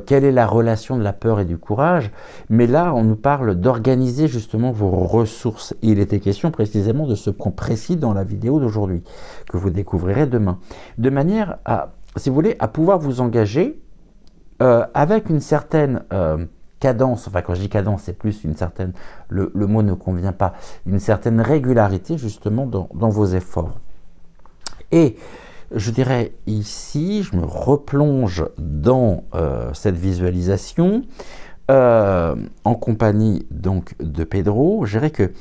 quelle est la relation de la peur et du courage? Mais là, on nous parle d'organiser justement vos ressources. Et il était question précisément de ce point précis dans la vidéo d'aujourd'hui, que vous découvrirez demain. De manière à, si vous voulez, à pouvoir vous engager avec une certaine cadence. Enfin, quand je dis cadence, c'est plus une certaine, le mot ne convient pas, une certaine régularité justement dans vos efforts. Et je dirais ici, je me replonge dans cette visualisation en compagnie donc de Pedro. Je dirais que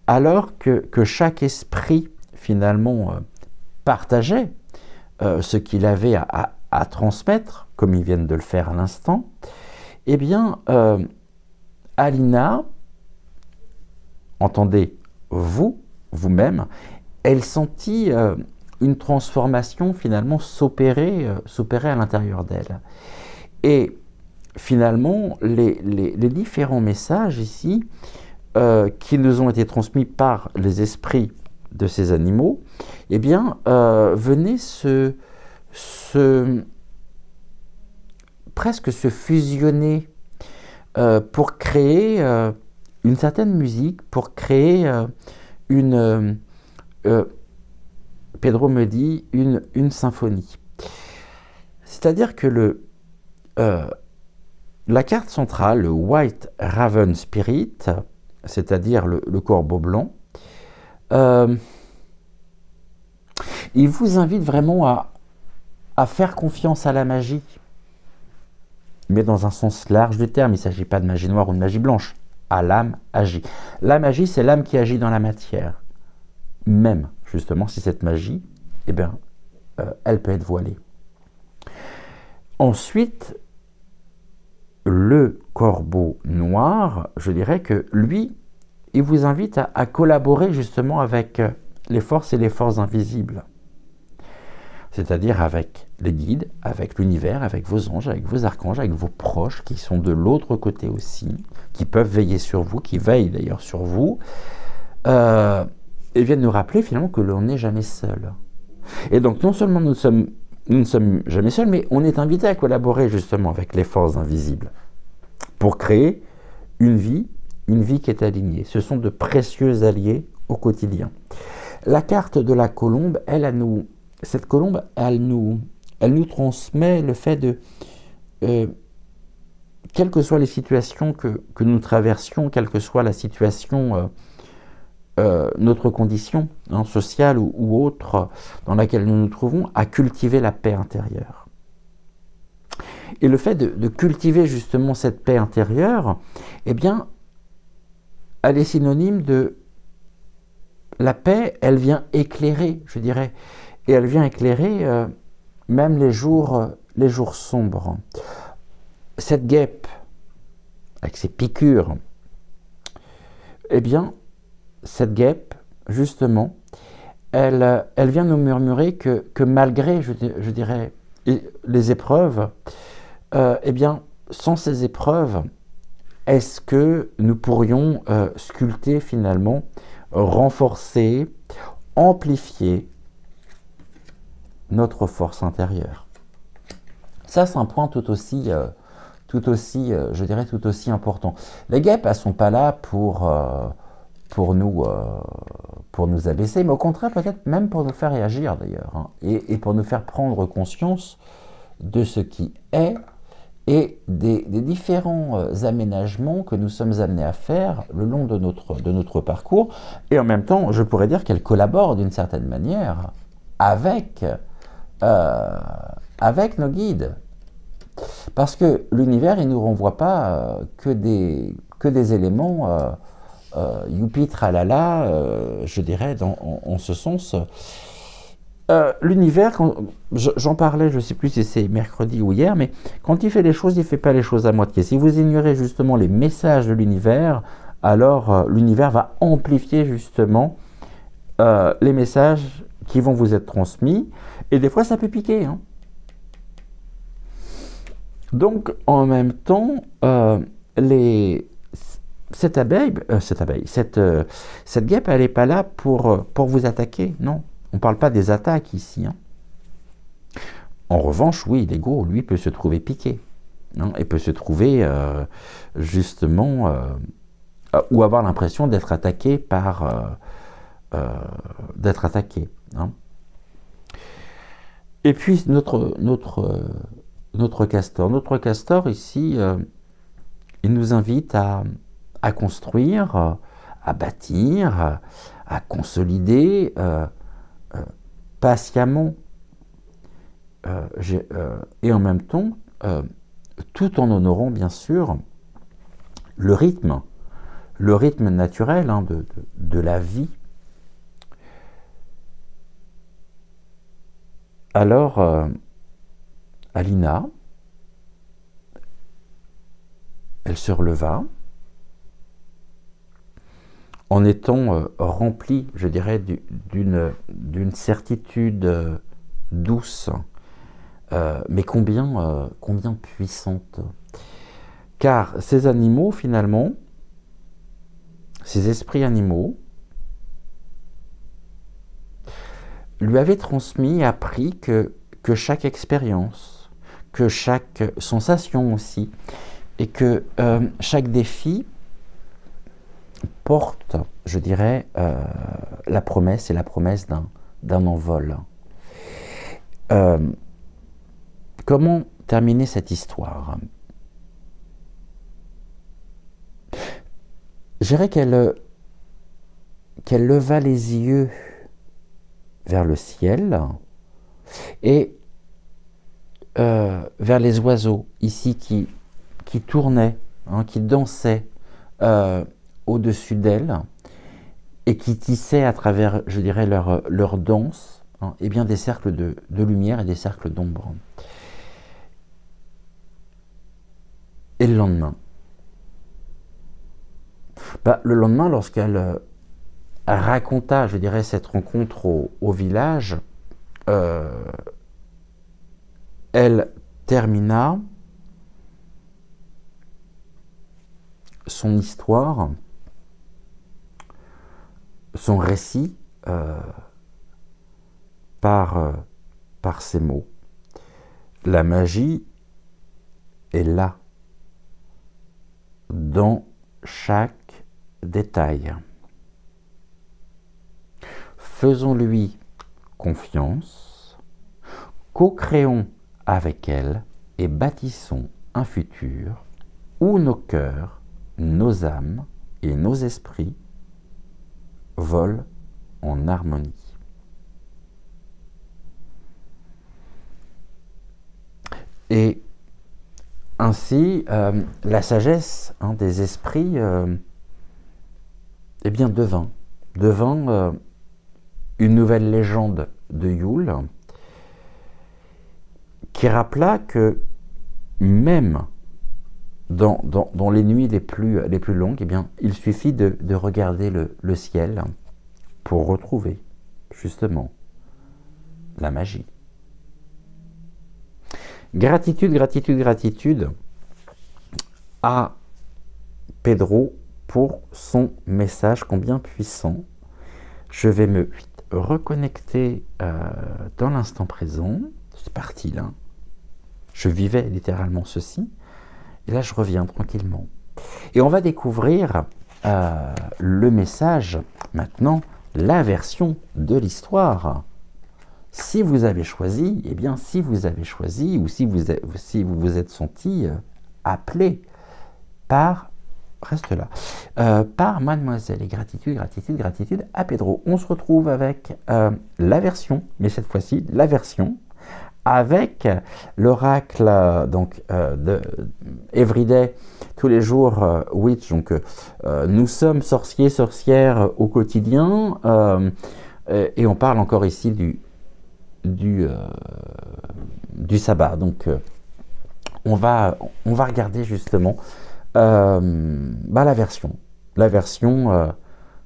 alors que chaque esprit finalement partageait ce qu'il avait à transmettre, comme ils viennent de le faire à l'instant, eh bien, Alina, entendez, vous-même, elle sentit une transformation finalement s'opérer à l'intérieur d'elle. Et finalement, les différents messages ici qui nous ont été transmis par les esprits de ces animaux, eh bien, venaient presque se fusionner pour créer une certaine musique, pour créer Pedro me dit une symphonie. C'est-à-dire que la carte centrale, le White Raven Spirit, c'est-à-dire le corbeau blanc, il vous invite vraiment à faire confiance à la magie, mais dans un sens large du terme. Il ne s'agit pas de magie noire ou de magie blanche. À l'âme agit. La magie, c'est l'âme qui agit dans la matière. Même, justement, si cette magie, eh bien, elle peut être voilée. Ensuite, le corbeau noir, je dirais que lui, il vous invite à collaborer justement avec les forces et les forces invisibles. C'est-à-dire avec les guides, avec l'univers, avec vos anges, avec vos archanges, avec vos proches qui sont de l'autre côté aussi, qui peuvent veiller sur vous, qui veillent d'ailleurs sur vous, et viennent nous rappeler finalement que l'on n'est jamais seul. Et donc non seulement nous ne sommes jamais seuls, mais on est invité à collaborer justement avec les forces invisibles pour créer une vie qui est alignée. Ce sont de précieux alliés au quotidien. La carte de la colombe, cette colombe, elle nous transmet le fait quelles que soient les situations que nous traversions, quelle que soit la situation, notre condition sociale ou autre dans laquelle nous nous trouvons, à cultiver la paix intérieure. Et le fait de cultiver justement cette paix intérieure, eh bien, elle est synonyme de la paix, elle vient éclairer, je dirais, et elle vient éclairer même les jours sombres. Cette guêpe, avec ses piqûres, eh bien, cette guêpe, justement, elle vient nous murmurer que malgré, je dirais, les épreuves, eh bien, sans ces épreuves, est-ce que nous pourrions sculpter finalement, renforcer, amplifier notre force intérieure? Ça, c'est un point tout aussi, je dirais, tout aussi important. Les guêpes, elles ne sont pas là pour nous abaisser, mais au contraire, peut-être même pour nous faire réagir d'ailleurs, et pour nous faire prendre conscience de ce qui est et des différents aménagements que nous sommes amenés à faire le long de notre parcours. Et en même temps, je pourrais dire qu'elle collabore d'une certaine manière avec nos guides. Parce que l'univers, il ne nous renvoie pas que des éléments youpi tralala, je dirais, en ce sens. L'univers, j'en parlais, je ne sais plus si c'est mercredi ou hier, mais quand il fait les choses, il ne fait pas les choses à moitié. Si vous ignorez justement les messages de l'univers, alors l'univers va amplifier justement les messages qui vont vous être transmis, et des fois ça peut piquer. Donc en même temps, cette guêpe, elle n'est pas là pour vous attaquer, non. On ne parle pas des attaques ici. En revanche, oui, l'ego, lui, peut se trouver piqué. Et peut se trouver, justement, ou avoir l'impression d'être attaqué par... d'être attaqué. Et puis, notre castor. Notre castor, ici, il nous invite à construire, à bâtir, à consolider, patiemment et en même temps, tout en honorant bien sûr le rythme naturel de la vie. Alors, Alina, elle se releva en étant remplie, je dirais, d'une certitude douce, mais combien puissante. Car ces animaux, finalement, ces esprits animaux, lui avaient transmis, appris que chaque expérience, que chaque sensation aussi, et que chaque défi porte, je dirais, la promesse d'un envol. Comment terminer cette histoire? Je dirais qu'elle leva les yeux vers le ciel et vers les oiseaux ici qui tournaient, qui dansaient au-dessus d'elle et qui tissaient à travers, je dirais, leur danse, et bien des cercles de lumière et des cercles d'ombre. Et le lendemain, le lendemain, lorsqu'elle raconta, je dirais, cette rencontre au village, elle termina son histoire, son récit par ces mots. La magie est là, dans chaque détail. Faisons-lui confiance, co-créons avec elle et bâtissons un futur où nos cœurs, nos âmes et nos esprits volent en harmonie. Et ainsi, la sagesse des esprits eh bien, devint une nouvelle légende de Yule qui rappela que même dans les nuits les plus longues, eh bien, il suffit de regarder le ciel pour retrouver justement la magie. Gratitude, gratitude, gratitude à Pedro pour son message combien puissant. Je vais me reconnecter dans l'instant présent. C'est parti là. Je vivais littéralement ceci. Et là, je reviens tranquillement. Et on va découvrir le message, maintenant, la version de l'histoire. Si vous avez choisi, eh bien, si vous avez choisi, ou si vous vous êtes senti appelé par, reste là, par Mademoiselle, et gratitude, gratitude, gratitude à Pedro. On se retrouve avec la version, mais cette fois-ci, la version avec l'oracle de Everyday, tous les jours Witch. Donc nous sommes sorciers, sorcières au quotidien, et on parle encore ici du sabbat. Donc on va regarder justement la version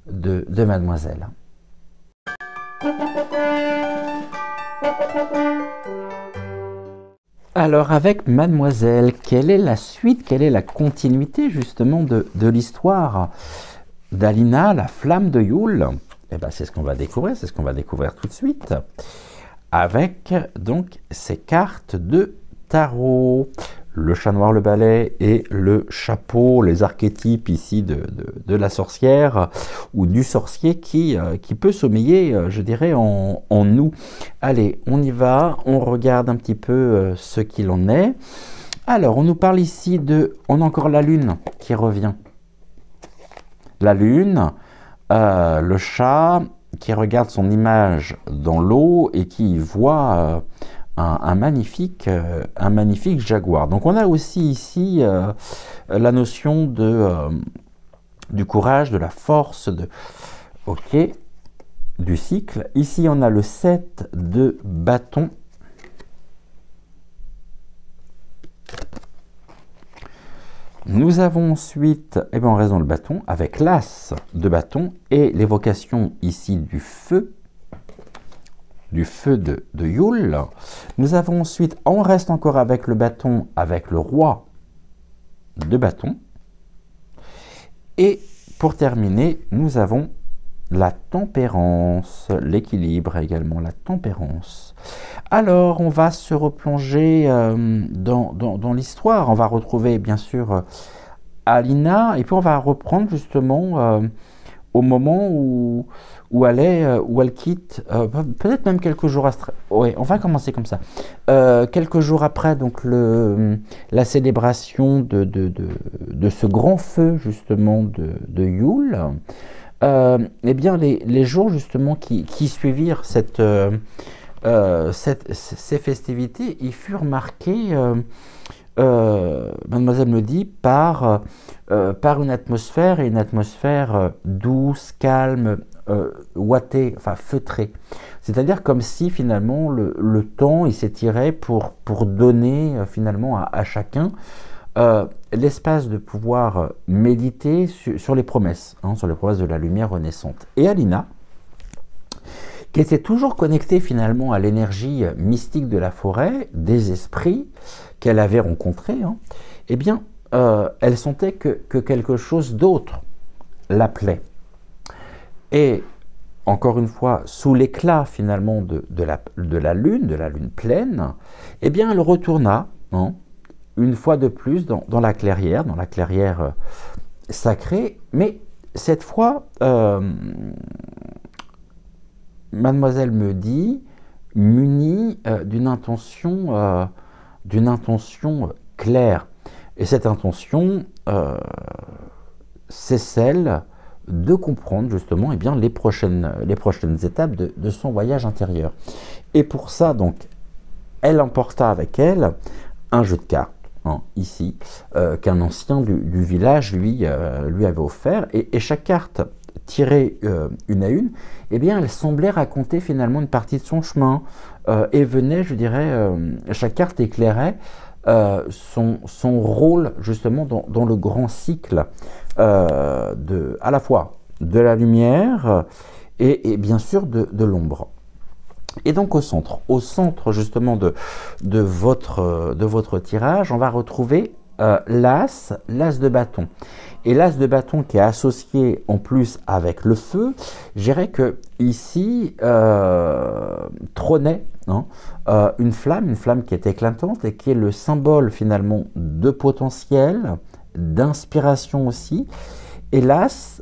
de Mademoiselle. Alors avec Mademoiselle, quelle est la suite, quelle est la continuité justement de l'histoire d'Alina, la flamme de Yule? Eh bien, c'est ce qu'on va découvrir, c'est ce qu'on va découvrir tout de suite avec donc ces cartes de tarot. Le chat noir, le balai et le chapeau, les archétypes ici de la sorcière ou du sorcier qui peut sommeiller, je dirais, en nous. Allez, on y va, on regarde un petit peu ce qu'il en est. Alors, on nous parle ici on a encore la lune qui revient. La lune, le chat qui regarde son image dans l'eau et qui voit un magnifique jaguar. Donc on a aussi ici la notion du courage, de la force, du cycle. Ici on a le 7 de bâton. Nous avons ensuite, en raison le bâton, avec l'as de bâton et l'évocation ici du feu de Yule. Nous avons ensuite, on reste encore avec le bâton, avec le roi de bâton. Et pour terminer, nous avons la tempérance, l'équilibre également, la tempérance. Alors, on va se replonger dans l'histoire. On va retrouver bien sûr Alina, et puis on va reprendre justement au moment où elle quitte, peut-être même quelques jours après. Ouais, on va commencer comme ça. Quelques jours après, donc la célébration de ce grand feu justement de Yule. Eh bien, les jours justement qui suivirent ces festivités, ils furent marqués, Mademoiselle me dit, par une atmosphère douce, calme, ouatée, enfin feutrée. C'est-à-dire comme si finalement le temps il s'étirait pour donner finalement à chacun l'espace de pouvoir méditer sur les promesses, sur les promesses de la lumière renaissante. Et Alina, qui était toujours connectée finalement à l'énergie mystique de la forêt, des esprits qu'elle avait rencontrés, eh bien, elle sentait que quelque chose d'autre l'appelait. Et encore une fois, sous l'éclat finalement de la lune pleine, eh bien, elle retourna, une fois de plus dans la clairière sacrée, mais cette fois, Mademoiselle me dit, munie d'une intention claire. Et cette intention, c'est celle de comprendre justement eh bien, les prochaines étapes de son voyage intérieur. Et pour ça, donc, elle emporta avec elle un jeu de cartes, hein, ici, qu'un ancien du village lui avait offert. Et chaque carte, tirée une à une, eh bien, elle semblait raconter finalement une partie de son chemin et venait, je dirais, chaque carte éclairait son rôle justement dans le grand cycle à la fois de la lumière et bien sûr de l'ombre. Et donc au centre justement de votre tirage, on va retrouver l'as de bâton. Et l'as de bâton qui est associé en plus avec le feu, je dirais que ici trônait une flamme qui est éclatante et qui est le symbole finalement de potentiel, d'inspiration aussi. Et l'as,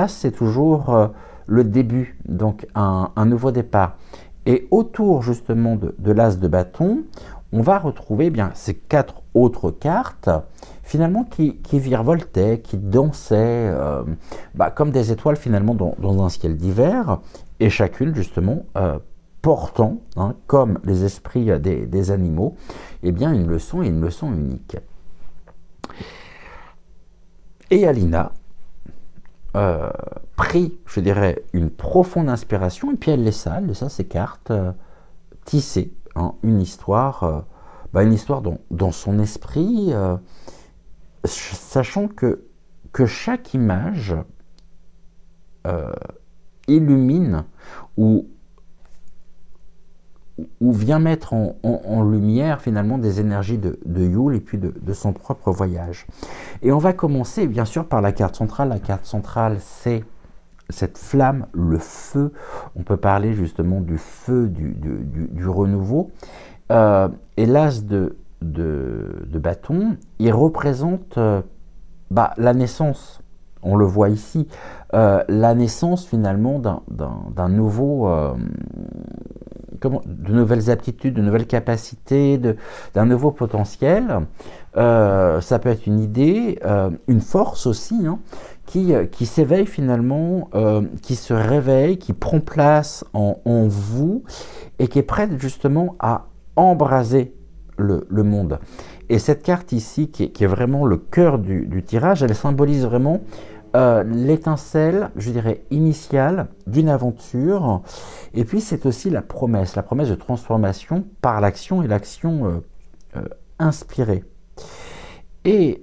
c'est toujours le début, donc un nouveau départ. Et autour justement de l'as de bâton, on va retrouver eh bien ces 4 autres cartes finalement qui virevoltaient, qui dansaient comme des étoiles finalement dans un ciel d'hiver, et chacune justement portant, comme les esprits des animaux, eh bien une leçon unique. Et Alina prit, je dirais, une profonde inspiration, et puis elle laissa ces cartes tisser une histoire dans son esprit, sachant que chaque image illumine ou vient mettre en lumière finalement des énergies de Yule et puis de son propre voyage. Et on va commencer bien sûr par la carte centrale. La carte centrale, c'est cette flamme, le feu. On peut parler justement du feu, du renouveau. Et l'as de bâton, il représente la naissance. On le voit ici, la naissance finalement d'un nouveau, de nouvelles aptitudes, de nouvelles capacités, d'un nouveau potentiel. Ça peut être une idée, une force aussi, qui s'éveille finalement, qui se réveille, qui prend place en vous et qui est prête justement à embraser le monde. Et cette carte ici, qui est vraiment le cœur du tirage, elle symbolise vraiment l'étincelle, je dirais, initiale d'une aventure. Et puis c'est aussi la promesse de transformation par l'action et l'action inspirée. Et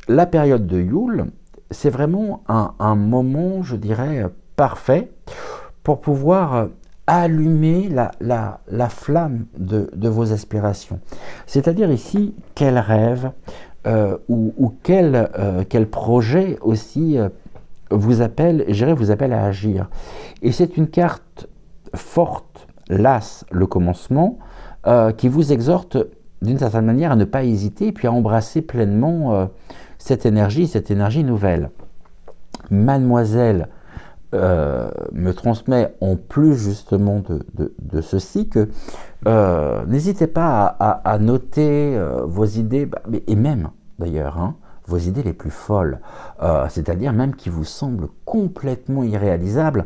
la période de Yule, c'est vraiment un moment, je dirais, parfait pour pouvoir allumer la flamme de vos aspirations. C'est-à-dire ici, quel rêve ou quel projet aussi vous appelle à agir. Et c'est une carte forte, l'as, le commencement, qui vous exhorte d'une certaine manière à ne pas hésiter et puis à embrasser pleinement cette énergie nouvelle. Mademoiselle me transmet en plus justement de ceci que n'hésitez pas à noter vos idées, et même d'ailleurs vos idées les plus folles, c'est-à-dire même qui vous semblent complètement irréalisables,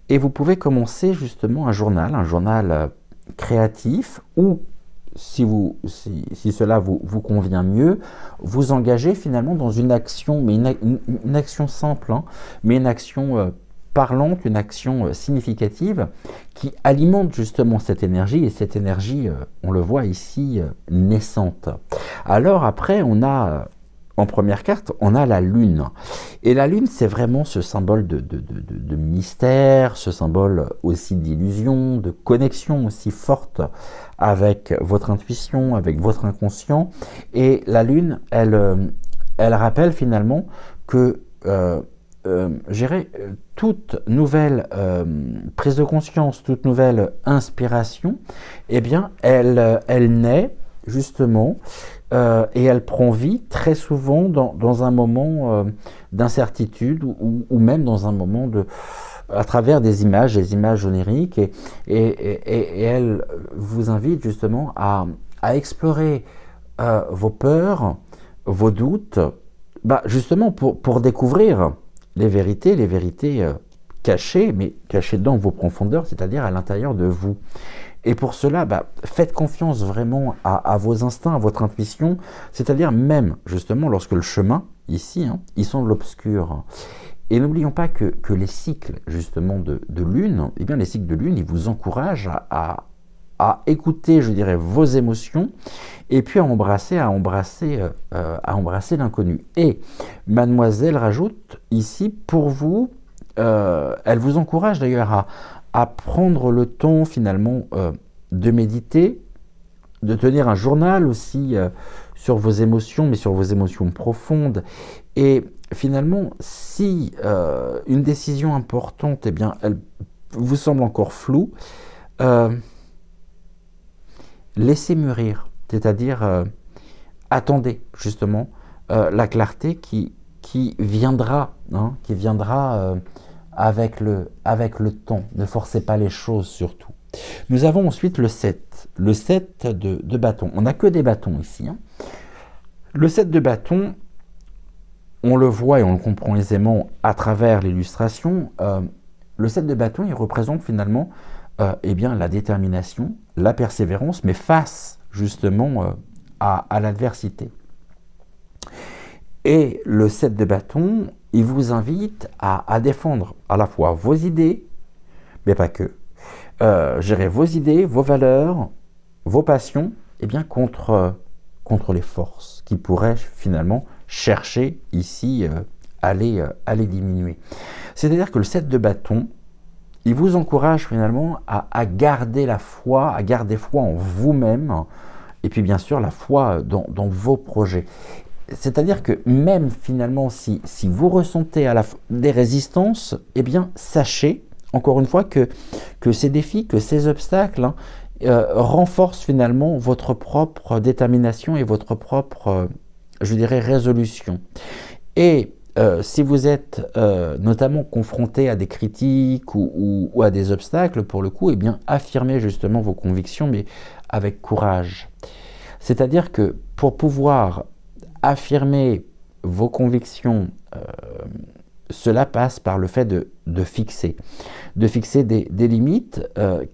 et vous pouvez commencer justement un journal créatif, ou si cela vous convient mieux, vous engagez finalement dans une action, mais une action simple, mais une action parlante, une action significative qui alimente justement cette énergie, et cette énergie, on le voit ici, naissante. Alors après, on a, en première carte, on a la lune. Et la lune, c'est vraiment ce symbole de mystère, ce symbole aussi d'illusion, de connexion aussi forte avec votre intuition, avec votre inconscient. Et la lune, elle rappelle finalement que toute nouvelle prise de conscience, toute nouvelle inspiration, eh bien, elle naît justement et elle prend vie très souvent dans un moment d'incertitude ou même dans un moment à travers des images oniriques, et elle vous invite justement à explorer vos peurs, vos doutes, bah, justement pour découvrir les vérités cachées, mais cachées dans vos profondeurs, c'est-à-dire à l'intérieur de vous. Et pour cela, bah, faites confiance vraiment à vos instincts, à votre intuition, c'est-à-dire même justement lorsque le chemin, ici, hein, il semble obscur. Et n'oublions pas que les cycles justement de lune, eh bien les cycles de lune, ils vous encouragent à écouter, je dirais, vos émotions et puis à embrasser l'inconnu. Et mademoiselle rajoute ici pour vous, elle vous encourage d'ailleurs à prendre le temps finalement de méditer, de tenir un journal aussi sur vos émotions, mais sur vos émotions profondes. Et finalement, si une décision importante, eh bien, elle vous semble encore floue, laissez mûrir, c'est-à-dire attendez justement la clarté qui viendra, hein, avec le temps. Ne forcez pas les choses surtout. Nous avons ensuite le 7 de bâton. On n'a que des bâtons ici. Hein. Le 7 de bâton, on le voit et on le comprend aisément à travers l'illustration. Le 7 de bâton, il représente finalement eh bien, la détermination, la persévérance, mais face justement à l'adversité. Et le 7 de bâton, il vous invite à défendre à la fois vos idées, mais pas que, gérer vos idées, vos valeurs, vos passions, eh bien contre les forces qui pourraient finalement chercher ici à les diminuer. C'est-à-dire que le 7 de bâton, il vous encourage finalement à garder la foi, à garder foi en vous-même, et puis bien sûr la foi dans vos projets. C'est-à-dire que même finalement, si vous ressentez des résistances, eh bien sachez, encore une fois, que ces défis, que ces obstacles hein, renforcent finalement votre propre détermination et votre propre, je dirais, résolution. Et si vous êtes notamment confronté à des critiques ou à des obstacles, pour le coup, eh bien affirmez justement vos convictions, mais avec courage. C'est-à-dire que pour pouvoir affirmer vos convictions, cela passe par le fait de fixer des limites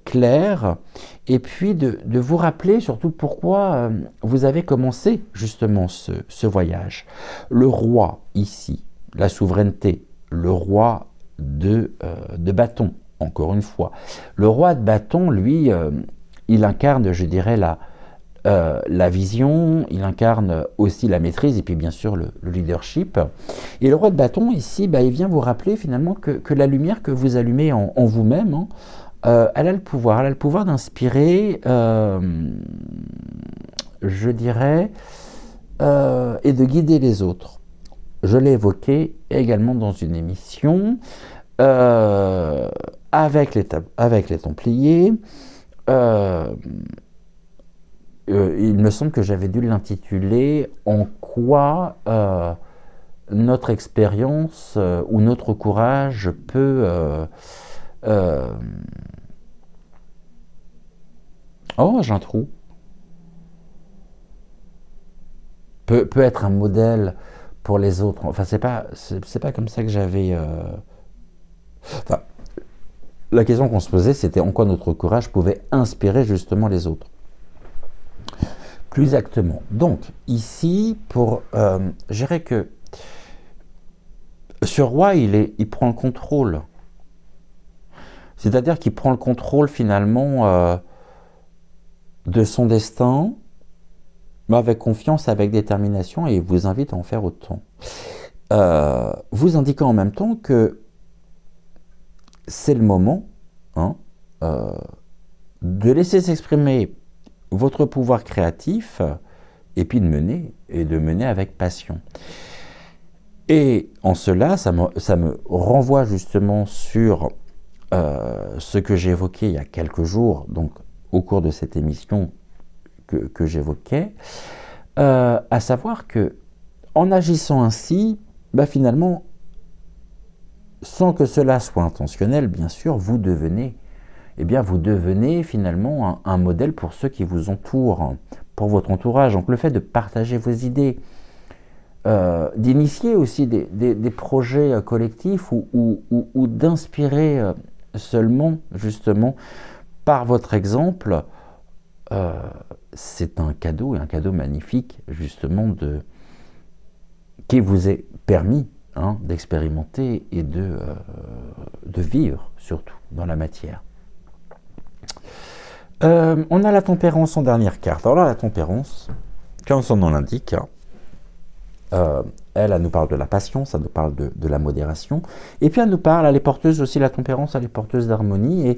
claires et puis de vous rappeler surtout pourquoi vous avez commencé justement ce voyage. Le roi ici, la souveraineté, le roi de bâton, encore une fois. Le roi de bâton, lui, il incarne, je dirais, la vision, il incarne aussi la maîtrise et puis bien sûr le leadership. Et le roi de bâton ici, bah, il vient vous rappeler finalement que la lumière que vous allumez en vous-même, hein, elle a le pouvoir d'inspirer, je dirais, et de guider les autres. Je l'ai évoqué également dans une émission avec les Templiers. Il me semble que j'avais dû l'intituler « En quoi notre expérience ou notre courage peut… Oh, j'ai un trou. Peut être un modèle pour les autres. » Enfin, c'est pas comme ça que j'avais… Enfin, la question qu'on se posait, c'était en quoi notre courage pouvait inspirer justement les autres. Plus exactement. Donc, ici, je dirais que ce roi, il prend le contrôle. C'est-à-dire qu'il prend le contrôle finalement de son destin, mais avec confiance, avec détermination, et il vous invite à en faire autant. Vous indiquant en même temps que c'est le moment hein, de laisser s'exprimer votre pouvoir créatif et puis de mener avec passion. Et en cela, ça me renvoie justement sur ce que j'ai évoqué il y a quelques jours, donc au cours de cette émission que j'évoquais, à savoir que en agissant ainsi, bah finalement, sans que cela soit intentionnel, bien sûr, vous devenez eh bien vous devenez finalement un modèle pour ceux qui vous entourent, pour votre entourage. Donc le fait de partager vos idées, d'initier aussi des projets collectifs ou d'inspirer seulement justement par votre exemple, c'est un cadeau et un cadeau magnifique justement qui vous est permis d'expérimenter et de vivre surtout dans la matière. On a la tempérance en dernière carte. Alors là, la tempérance, comme son nom l'indique, elle nous parle de la patience, elle nous parle de la modération, et puis elle nous parle, elle est porteuse aussi, la tempérance, elle est porteuse d'harmonie,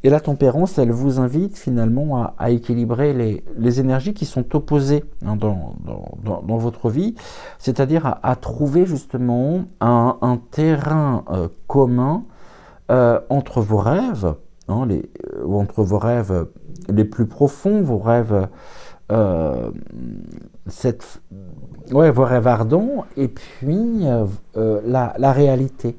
et la tempérance, elle vous invite finalement à équilibrer les énergies qui sont opposées dans votre vie, c'est-à-dire à trouver justement un terrain commun entre vos rêves, entre vos rêves les plus profonds, vos rêves vos rêves ardents, et puis la réalité.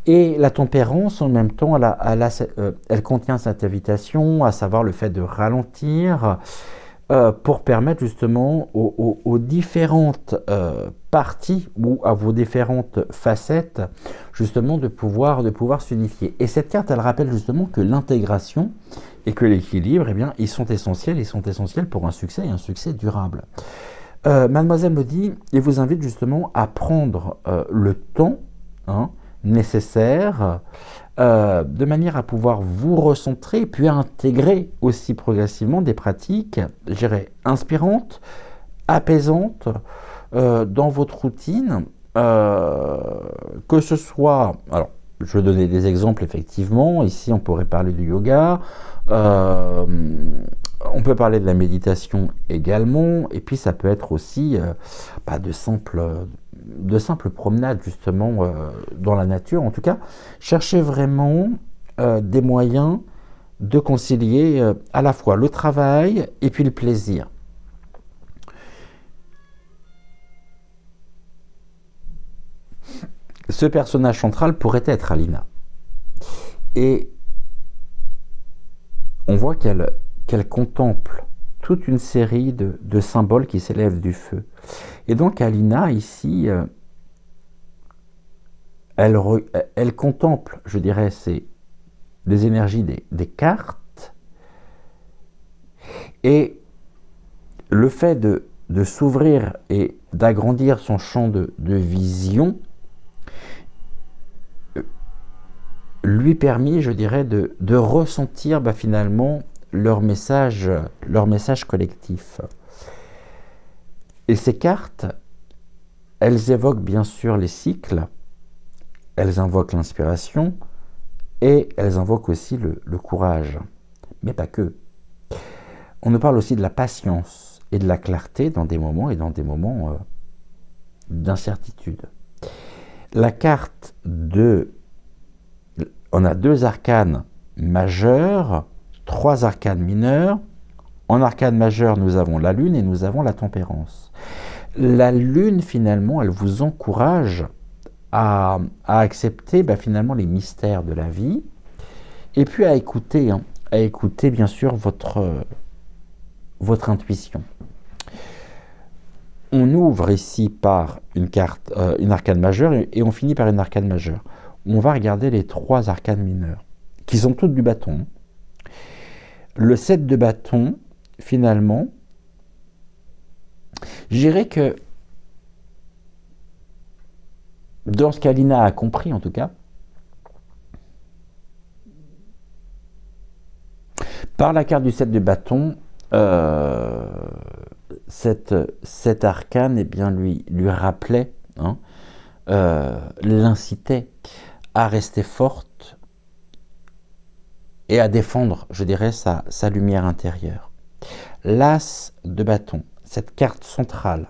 Et la tempérance, en même temps, elle contient cette invitation, à savoir le fait de ralentir, pour permettre justement aux différentes parties ou à vos différentes facettes justement de pouvoir s'unifier. Et cette carte, elle rappelle justement que l'intégration et que l'équilibre, eh bien, ils sont essentiels pour un succès, et un succès durable. Mademoiselle me dit, et vous invite justement à prendre le temps nécessaire de manière à pouvoir vous recentrer, puis à intégrer aussi progressivement des pratiques, je dirais, inspirantes, apaisantes dans votre routine, que ce soit, alors je vais donner des exemples effectivement, ici on pourrait parler du yoga, on peut parler de la méditation également, et puis ça peut être aussi de simples promenades justement dans la nature. En tout cas, cherchez vraiment des moyens de concilier à la fois le travail et puis le plaisir. Ce personnage central pourrait être Alina. Et on voit qu'elle contemple toute une série de symboles qui s'élèvent du feu. Et donc Alina, ici, elle contemple, je dirais, des énergies des cartes, et le fait de s'ouvrir et d'agrandir son champ de vision lui permet, je dirais, de ressentir finalement leur message collectif. Et ces cartes, elles évoquent bien sûr les cycles, elles invoquent l'inspiration, et elles invoquent aussi le courage. Mais pas que. On nous parle aussi de la patience et de la clarté dans des moments d'incertitude. La carte on a 2 arcanes majeurs, 3 arcanes mineurs. En arcane majeur, nous avons la lune et nous avons la tempérance. La lune, finalement, elle vous encourage à accepter finalement les mystères de la vie, et puis à écouter bien sûr votre intuition. On ouvre ici par une arcane majeure, et on finit par une arcane majeure. On va regarder les 3 arcanes mineures, qui sont toutes du bâton. Le 7 de bâton, finalement, je dirais que, dans ce qu'Alina a compris en tout cas, par la carte du 7 de bâton, cet arcane lui rappelait, l'incitait à rester forte et à défendre, je dirais, sa lumière intérieure. L'As de bâton, cette carte centrale,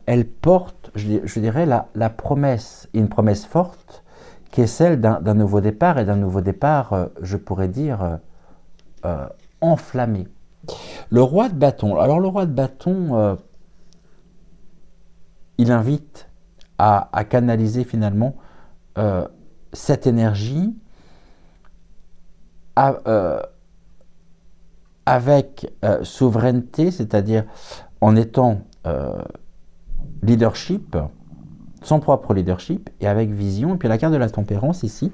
elle porte, je dirais, la promesse, une promesse forte, qui est celle d'un nouveau départ, et d'un nouveau départ, je pourrais dire, enflammé. Le roi de bâton, alors le roi de bâton, il invite à canaliser finalement cette énergie avec souveraineté, c'est-à-dire en étant leadership, son propre leadership, et avec vision. Et puis la carte de la tempérance ici,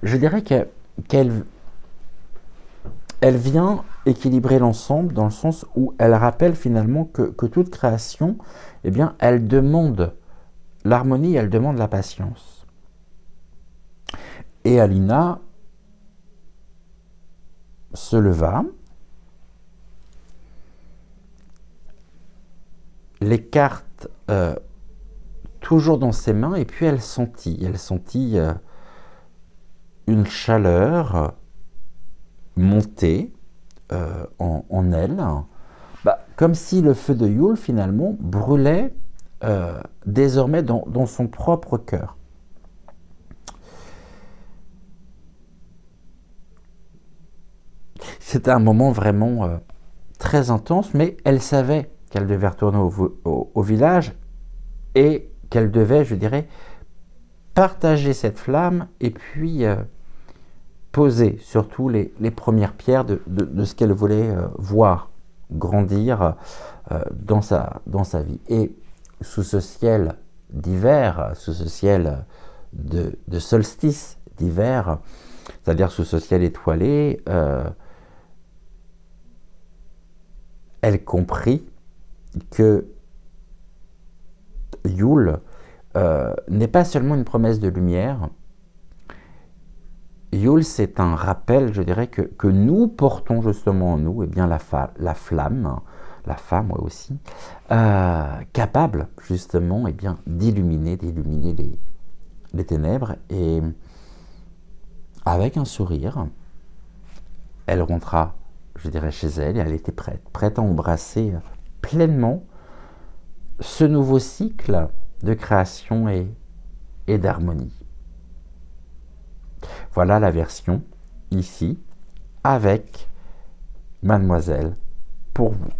je dirais qu'elle vient équilibrer l'ensemble, dans le sens où elle rappelle finalement que toute création, eh bien, elle demande l'harmonie, elle demande la patience. Et Alina se leva, les cartes toujours dans ses mains, et puis elle sentit une chaleur monter en elle, comme si le feu de Yule finalement brûlait désormais dans son propre cœur. C'était un moment vraiment très intense, mais elle savait qu'elle devait retourner au village et qu'elle devait, je dirais, partager cette flamme et puis poser surtout les premières pierres de ce qu'elle voulait voir grandir dans sa vie. Et sous ce ciel d'hiver, sous ce ciel de solstice d'hiver, c'est-à-dire sous ce ciel étoilé, elle comprit que Yule n'est pas seulement une promesse de lumière. Yule, c'est un rappel, je dirais, que nous portons justement en nous, eh bien, la flamme, la femme aussi, capable justement, eh bien, d'illuminer les ténèbres. Et avec un sourire, elle rentra, je dirais, chez elle, et elle était prête à embrasser pleinement ce nouveau cycle de création et d'harmonie. Voilà la version ici avec Mademoiselle pour vous.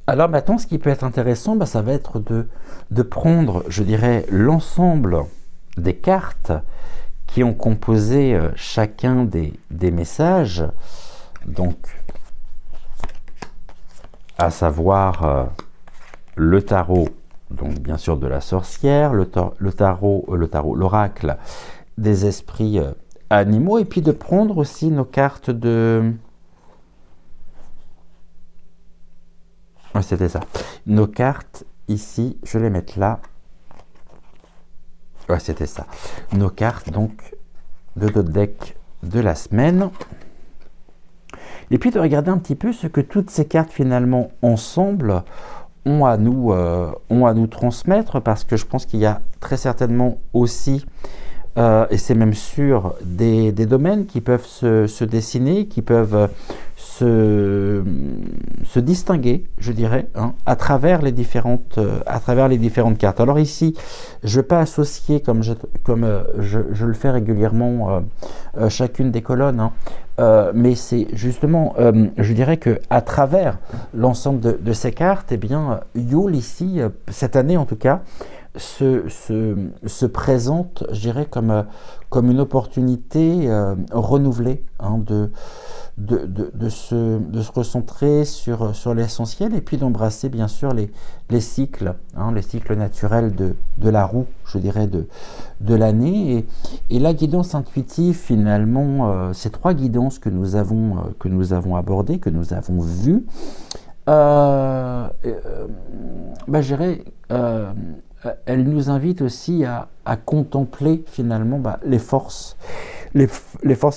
Alors maintenant, ce qui peut être intéressant, ça va être de prendre, je dirais, l'ensemble des cartes qui ont composé chacun des messages, donc à savoir le tarot, donc bien sûr de la sorcière, l'oracle des esprits animaux, et puis de prendre aussi nos cartes de... Ouais, c'était ça. Nos cartes ici, je vais les mettre là. Ouais, c'était ça. Nos cartes donc de notre deck de la semaine. Et puis de regarder un petit peu ce que toutes ces cartes finalement ensemble ont à nous transmettre, parce que je pense qu'il y a très certainement aussi, et c'est même sûr, des domaines qui peuvent se dessiner, qui peuvent se distinguer, je dirais, à travers les différentes cartes. Alors ici, je ne vais pas associer, comme je le fais régulièrement, chacune des colonnes, mais c'est justement, je dirais qu'à travers l'ensemble de ces cartes, eh bien, Yule ici, cette année en tout cas, se présente, je dirais, comme une opportunité renouvelée de se recentrer sur l'essentiel, et puis d'embrasser bien sûr les cycles, les cycles naturels de la roue, je dirais, de l'année. Et la guidance intuitive, finalement, ces trois guidances que nous avons abordées, que nous avons vues, je dirais, elle nous invite aussi à contempler finalement les forces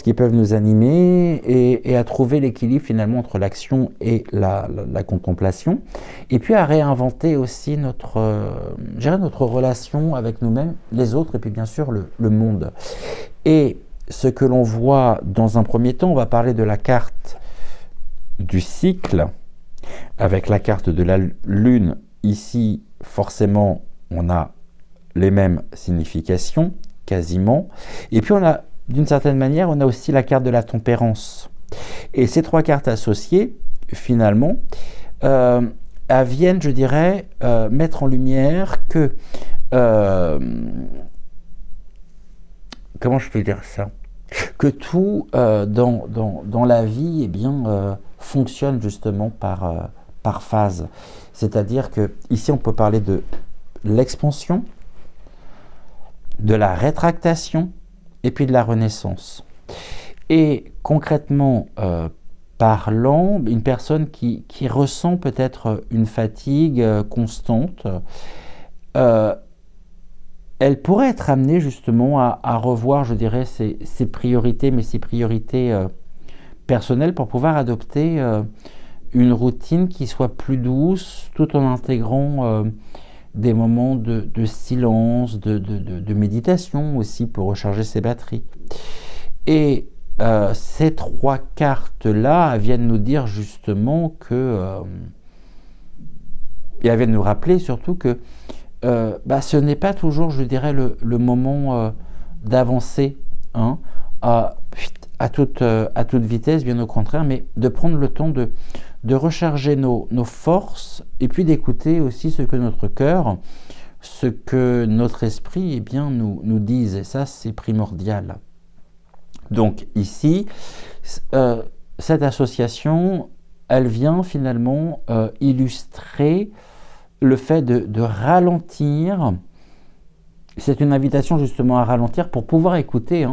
qui peuvent nous animer, et à trouver l'équilibre finalement entre l'action et la contemplation, et puis à réinventer aussi notre relation avec nous-mêmes, les autres, et puis bien sûr le monde. Et ce que l'on voit dans un premier temps, on va parler de la carte du cycle, avec la carte de la lune. Ici, forcément, on a les mêmes significations, quasiment. Et puis, d'une certaine manière, on a aussi la carte de la tempérance. Et ces trois cartes associées, finalement, viennent, je dirais, mettre en lumière que, comment je peux dire ça, que tout dans la vie, eh bien, fonctionne justement par phase. C'est-à-dire que ici, on peut parler de l'expansion, de la rétractation et puis de la renaissance. Et concrètement parlant, une personne qui ressent peut-être une fatigue constante, elle pourrait être amenée justement à revoir, je dirais, ses priorités, mais ses priorités personnelles pour pouvoir adopter une routine qui soit plus douce, tout en intégrant des moments de silence, de méditation aussi pour recharger ses batteries. Et ces trois cartes-là viennent nous dire justement que, et elles viennent nous rappeler surtout que ce n'est pas toujours, je dirais, le moment d'avancer hein, à toute vitesse, bien au contraire, mais de prendre le temps de recharger nos forces et puis d'écouter aussi ce que notre cœur, ce que notre esprit eh bien, nous disent. Et ça, c'est primordial. Donc ici, cette association, elle vient finalement illustrer le fait de ralentir. C'est une invitation justement à ralentir pour pouvoir écouter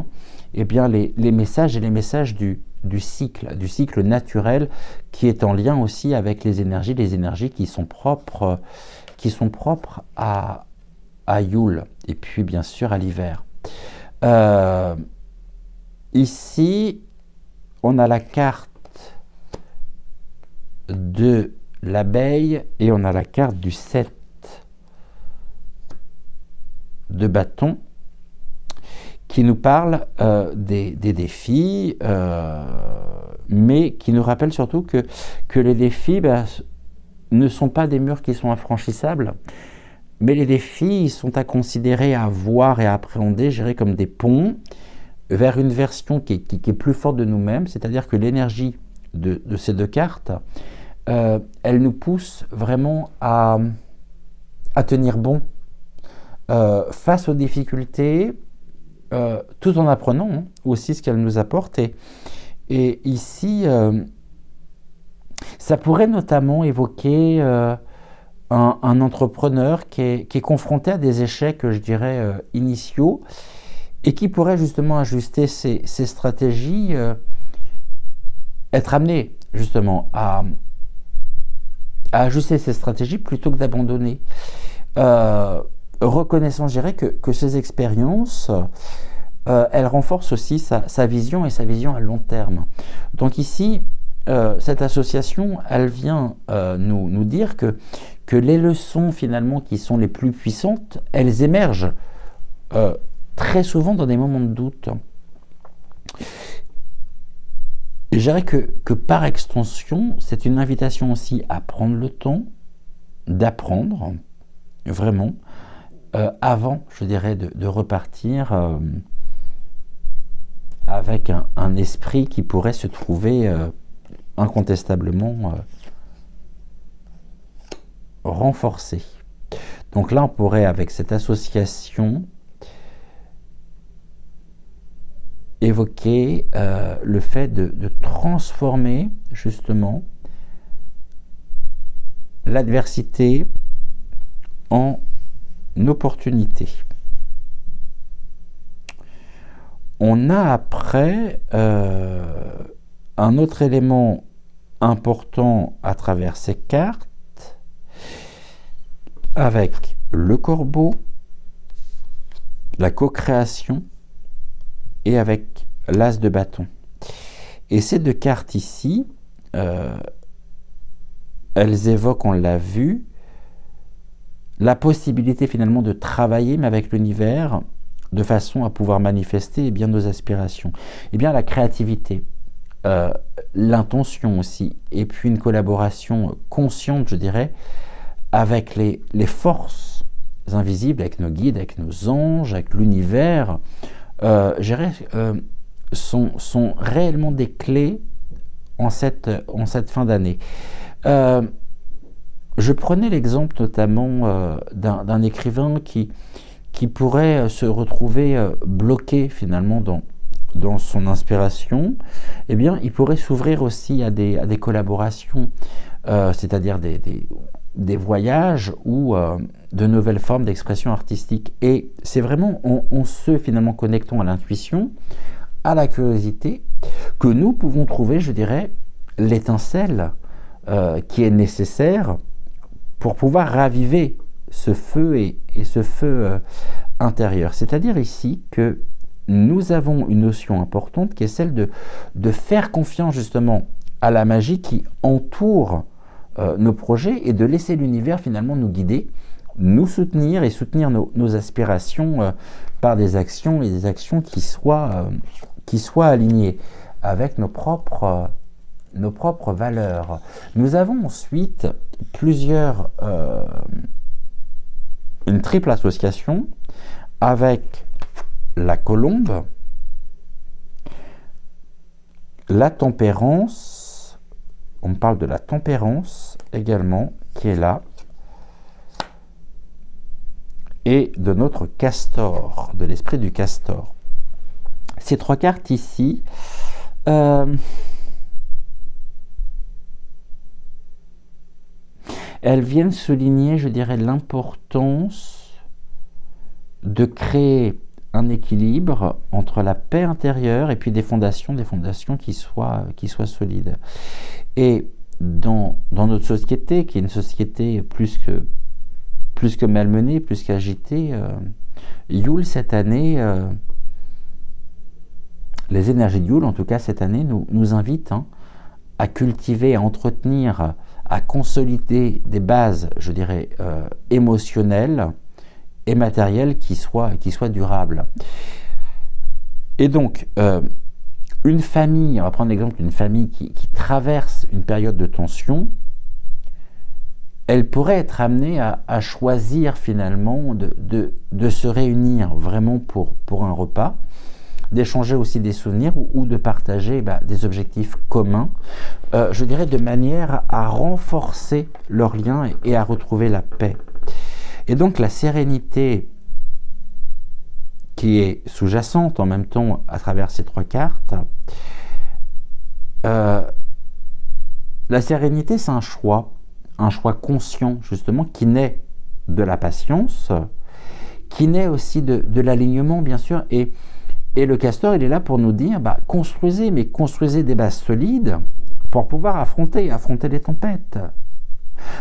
eh bien, les messages et les messages du cycle naturel qui est en lien aussi avec les énergies qui sont propres à Yule et puis bien sûr à l'hiver. Ici, on a la carte de l'abeille et on a la carte du 7 de bâton qui nous parle des défis, mais qui nous rappelle surtout que les défis ne sont pas des murs qui sont infranchissables, mais les défis ils sont à considérer, à voir et à appréhender, je dirais, comme des ponts vers une version qui est plus forte de nous-mêmes, c'est-à-dire que l'énergie de ces deux cartes, elle nous pousse vraiment à tenir bon face aux difficultés, tout en apprenant aussi ce qu'elle nous apporte. Et ici, ça pourrait notamment évoquer un entrepreneur qui est confronté à des échecs, je dirais, initiaux, et qui pourrait justement ajuster ses stratégies, être amené justement à ajuster ses stratégies plutôt que d'abandonner. Reconnaissant, je dirais, que ces expériences, elles renforcent aussi sa vision et sa vision à long terme. Donc ici, cette association, elle vient nous dire que les leçons finalement qui sont les plus puissantes, elles émergent très souvent dans des moments de doute. Et je dirais que par extension, c'est une invitation aussi à prendre le temps d'apprendre, vraiment, avant, je dirais, de repartir avec un esprit qui pourrait se trouver incontestablement renforcé. Donc là, on pourrait, avec cette association, évoquer le fait de transformer justement l'adversité en opportunité. On a après un autre élément important à travers ces cartes avec le corbeau, la co-création et avec l'as de bâton. Et ces deux cartes ici, elles évoquent, on l'a vu, la possibilité finalement de travailler, mais avec l'univers, de façon à pouvoir manifester bien nos aspirations. Et bien la créativité, l'intention aussi, et puis une collaboration consciente, je dirais, avec les forces invisibles, avec nos guides, avec nos anges, avec l'univers, je dirais, sont réellement des clés en cette fin d'année. je prenais l'exemple notamment d'un écrivain qui pourrait se retrouver bloqué finalement dans son inspiration. Eh bien, il pourrait s'ouvrir aussi à des collaborations, c'est-à-dire des voyages ou de nouvelles formes d'expression artistique. Et c'est vraiment en se finalement connectant à l'intuition, à la curiosité, que nous pouvons trouver, je dirais, l'étincelle qui est nécessaire pour pouvoir raviver ce feu et ce feu intérieur. C'est-à-dire ici que nous avons une notion importante qui est celle de faire confiance justement à la magie qui entoure nos projets et de laisser l'univers finalement nous guider, nous soutenir et soutenir nos aspirations par des actions et des actions qui soient alignées avec nos propres valeurs. Nous avons ensuite une triple association avec la colombe, la tempérance, on parle de la tempérance également, qui est là, et de notre castor, de l'esprit du castor. Ces trois cartes ici, elles viennent souligner, je dirais, l'importance de créer un équilibre entre la paix intérieure et puis des fondations qui soient solides. Et dans notre société, qui est une société plus que malmenée, plus qu'agitée, Yule cette année, les énergies de Yule, en tout cas cette année, nous invitent à cultiver, à entretenir, à consolider des bases, je dirais, émotionnelles et matérielles qui soient durables. Et donc, une famille, on va prendre l'exemple d'une famille qui traverse une période de tension, elle pourrait être amenée à choisir finalement de se réunir vraiment pour un repas, d'échanger aussi des souvenirs ou de partager des objectifs communs, je dirais de manière à renforcer leurs liens et à retrouver la paix. Et donc la sérénité qui est sous-jacente en même temps à travers ces trois cartes, la sérénité c'est un choix conscient justement qui naît de la patience, qui naît aussi de l'alignement bien sûr, et le castor il est là pour nous dire construisez des bases solides pour pouvoir affronter les tempêtes.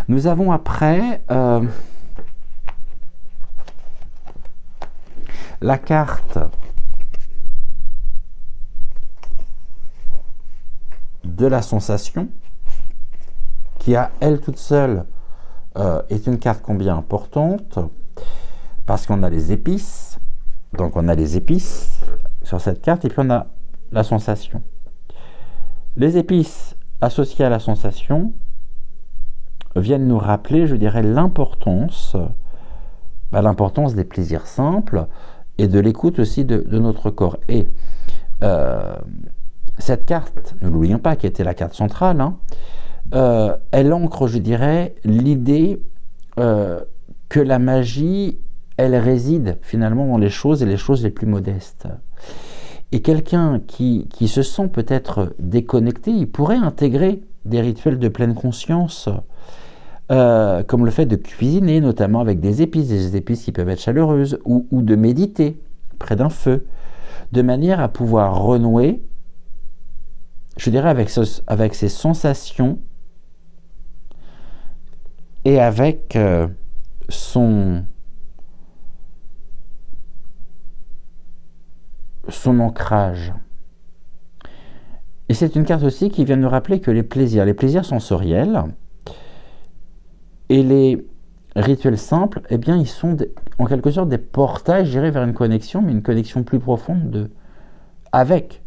Nous avons après la carte de la sensation qui à elle toute seule est une carte combien importante parce qu'on a les épices, donc on a les épices sur cette carte et puis on a la sensation. Les épices associées à la sensation viennent nous rappeler, je dirais, l'importance des plaisirs simples et de l'écoute aussi de notre corps. Et cette carte, ne l'oublions pas, qui était la carte centrale, elle ancre, je dirais, l'idée que la magie, elle réside finalement dans les choses et les choses les plus modestes. Et quelqu'un qui se sent peut-être déconnecté, il pourrait intégrer des rituels de pleine conscience, comme le fait de cuisiner, notamment avec des épices qui peuvent être chaleureuses, ou de méditer près d'un feu, de manière à pouvoir renouer, je dirais, avec ses sensations et avec son ancrage. Et c'est une carte aussi qui vient nous rappeler que les plaisirs sensoriels et les rituels simples, eh bien, ils sont en quelque sorte des portails, je dirais, vers une connexion, mais une connexion plus profonde avec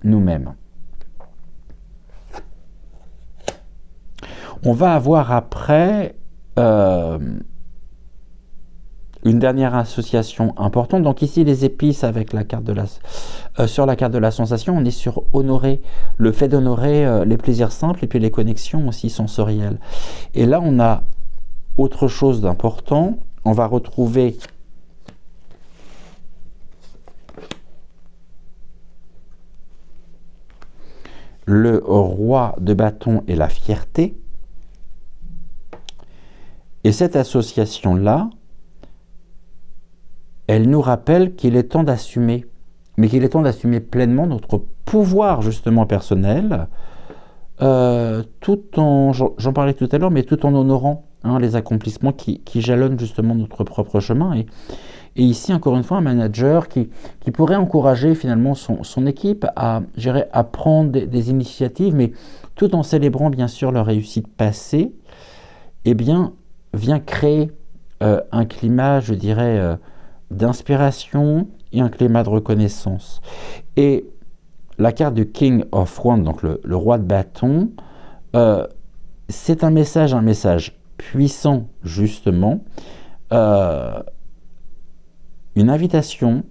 nous-mêmes. On va avoir après une dernière association importante. Donc ici, les épices avec la carte de sur la carte de la sensation, on est sur honorer, le fait d'honorer les plaisirs simples et puis les connexions aussi sensorielles. Et là, on a autre chose d'important. On va retrouver le roi de bâton et la fierté. Et cette association-là, elle nous rappelle qu'il est temps d'assumer, mais qu'il est temps d'assumer pleinement notre pouvoir justement personnel, tout en, j'en parlais tout à l'heure, mais tout en honorant les accomplissements qui jalonnent justement notre propre chemin. Et ici, encore une fois, un manager qui pourrait encourager finalement son équipe à prendre des initiatives, mais tout en célébrant bien sûr leur réussite passée, eh bien, vient créer un climat, je dirais, d'inspiration et un climat de reconnaissance. Et la carte du King of Wands, donc le roi de bâton, c'est un message puissant, justement, une invitation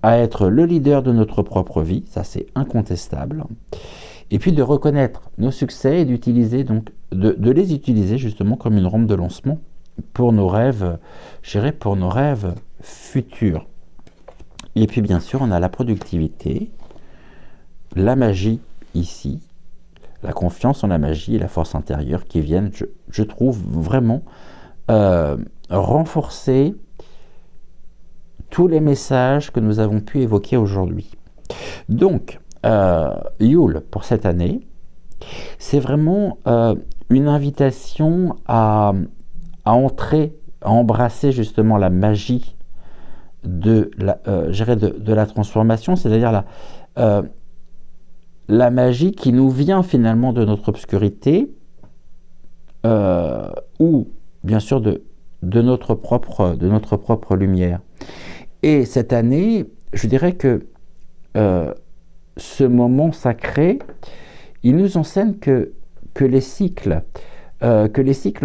à être le leader de notre propre vie, ça c'est incontestable, et puis de reconnaître nos succès et d'utiliser donc de les utiliser justement comme une rampe de lancement pour nos rêves, pour nos rêves futurs. Et puis bien sûr, on a la productivité, la magie ici, la confiance en la magie et la force intérieure qui viennent, je trouve, vraiment renforcer tous les messages que nous avons pu évoquer aujourd'hui. Donc, Yule, pour cette année, c'est vraiment une invitation à entrer, à embrasser justement la magie de la transformation, c'est-à-dire la magie qui nous vient finalement de notre obscurité, ou bien sûr de notre propre lumière. Et cette année, je dirais que ce moment sacré, il nous enseigne que les cycles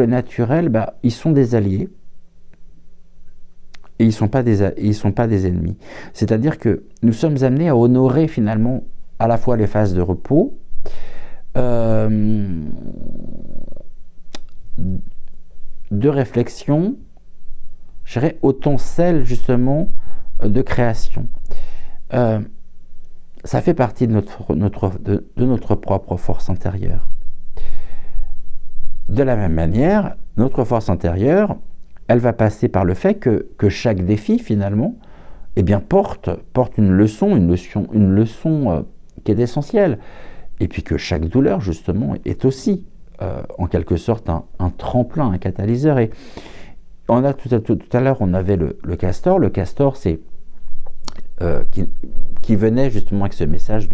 naturels, ils sont des alliés et ils sont pas des ennemis. C'est-à-dire que nous sommes amenés à honorer finalement à la fois les phases de repos, de réflexion, je dirais autant celle justement de création. Ça fait partie de notre propre force intérieure. De la même manière, notre force intérieure, elle va passer par le fait que chaque défi finalement, eh bien, porte une leçon qui est essentielle. Et puis que chaque douleur justement est aussi en quelque sorte un tremplin, un catalyseur. Et on a tout à l'heure, on avait le castor. Le castor, c'est qui venait justement avec ce message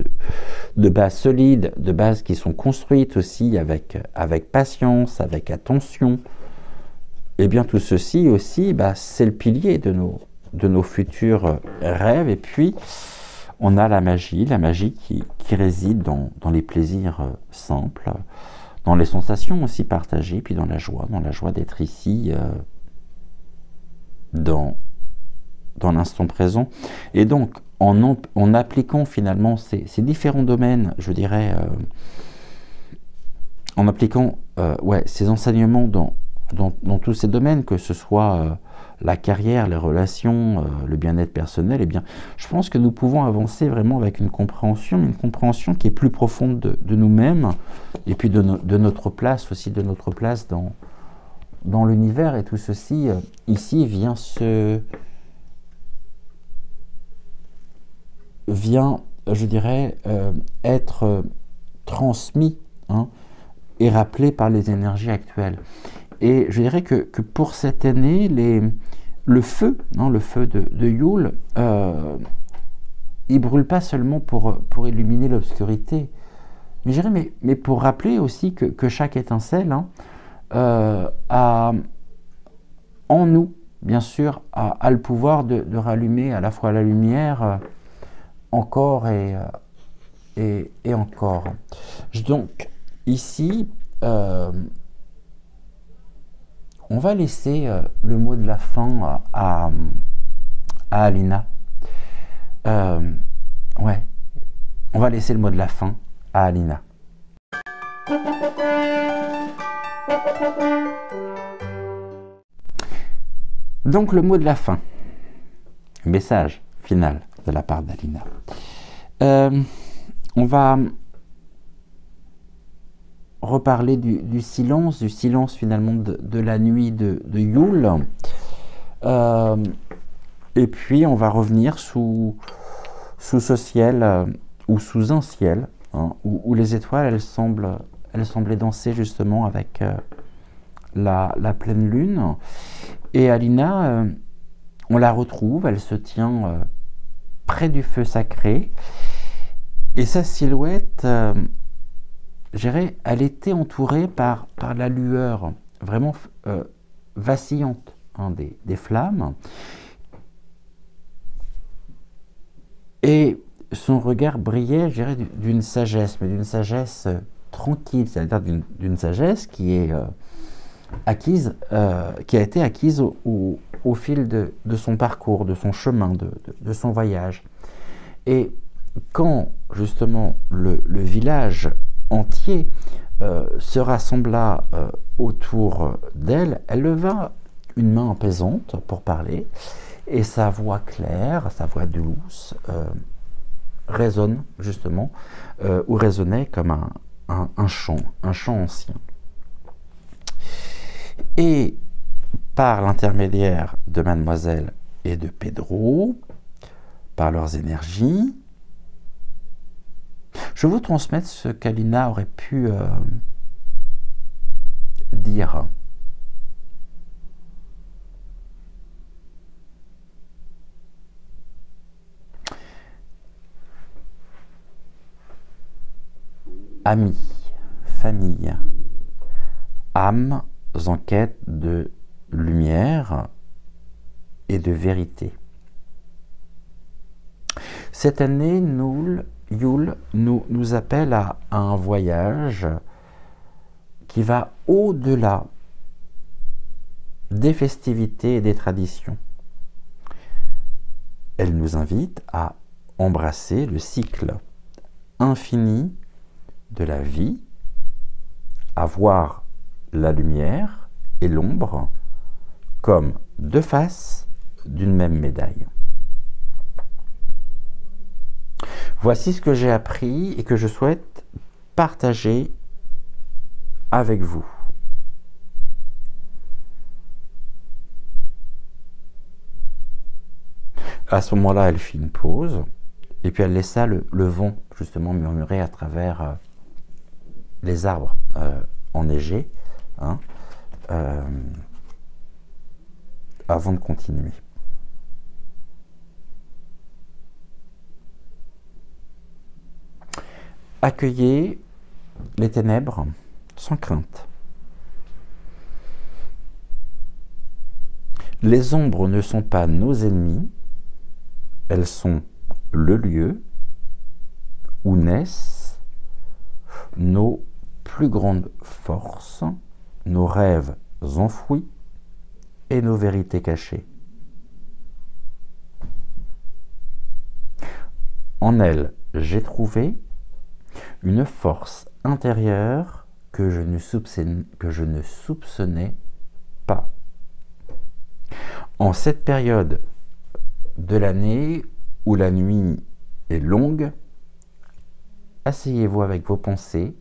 de bases solides, de bases qui sont construites aussi avec patience, avec attention. Et bien tout ceci aussi, c'est le pilier de nos futurs rêves. Et puis, on a la magie qui réside dans les plaisirs simples, dans les sensations aussi partagées, puis dans la joie d'être ici, dans l'instant présent. Et donc, en appliquant finalement ces différents domaines, je dirais, en appliquant ces enseignements dans tous ces domaines, que ce soit la carrière, les relations, le bien-être personnel, eh bien, je pense que nous pouvons avancer vraiment avec une compréhension qui est plus profonde de nous-mêmes, et puis de notre place aussi, dans l'univers. Et tout ceci, ici, vient, je dirais, être transmis et rappelé par les énergies actuelles. Et je dirais que pour cette année, le feu de Yule, il brûle pas seulement pour illuminer l'obscurité, mais je dirais, mais pour rappeler aussi que chaque étincelle a en nous, bien sûr, a le pouvoir de rallumer à la fois la lumière, encore et encore. Donc, ici, on va laisser le mot de la fin à Alina. Ouais, on va laisser le mot de la fin à Alina. Donc le mot de la fin, message final de la part d'Alina. On va reparler du silence finalement de la nuit de Yule. Et puis on va revenir sous ce ciel, ou sous un ciel, hein, où les étoiles, elles semblaient danser justement avec la pleine lune. Et Alina, on la retrouve, elle se tient près du feu sacré. Et sa silhouette, je dirais, elle était entourée par la lueur vraiment vacillante, hein, des flammes. Et son regard brillait, je dirais, d'une sagesse, mais d'une sagesse tranquille, c'est-à-dire d'une sagesse qui est acquise, qui a été acquise au fil de son parcours, de son chemin, de son voyage. Et quand justement le village entier se rassembla autour d'elle, elle leva une main apaisante pour parler, et sa voix claire, sa voix douce résonne justement, ou résonnait comme un chant ancien. Et par l'intermédiaire de Mademoiselle et de Pedro, par leurs énergies, je vous transmettre ce qu'Alina aurait pu dire. Amis, famille, âmes en quête de lumière et de vérité. Cette année, Yule nous appelle à un voyage qui va au-delà des festivités et des traditions. Elle nous invite à embrasser le cycle infini de la vie, à voir la lumière et l'ombre comme deux faces d'une même médaille. Voici ce que j'ai appris et que je souhaite partager avec vous. À ce moment-là, elle fit une pause et puis elle laissa le vent justement murmurer à travers les arbres enneigés, hein, avant de continuer. Accueillez les ténèbres sans crainte. Les ombres ne sont pas nos ennemis, elles sont le lieu où naissent nos plus grandes forces, nos rêves enfouis et nos vérités cachées. En elles, j'ai trouvé une force intérieure que je ne soupçonnais pas. En cette période de l'année où la nuit est longue, asseyez-vous avec vos pensées,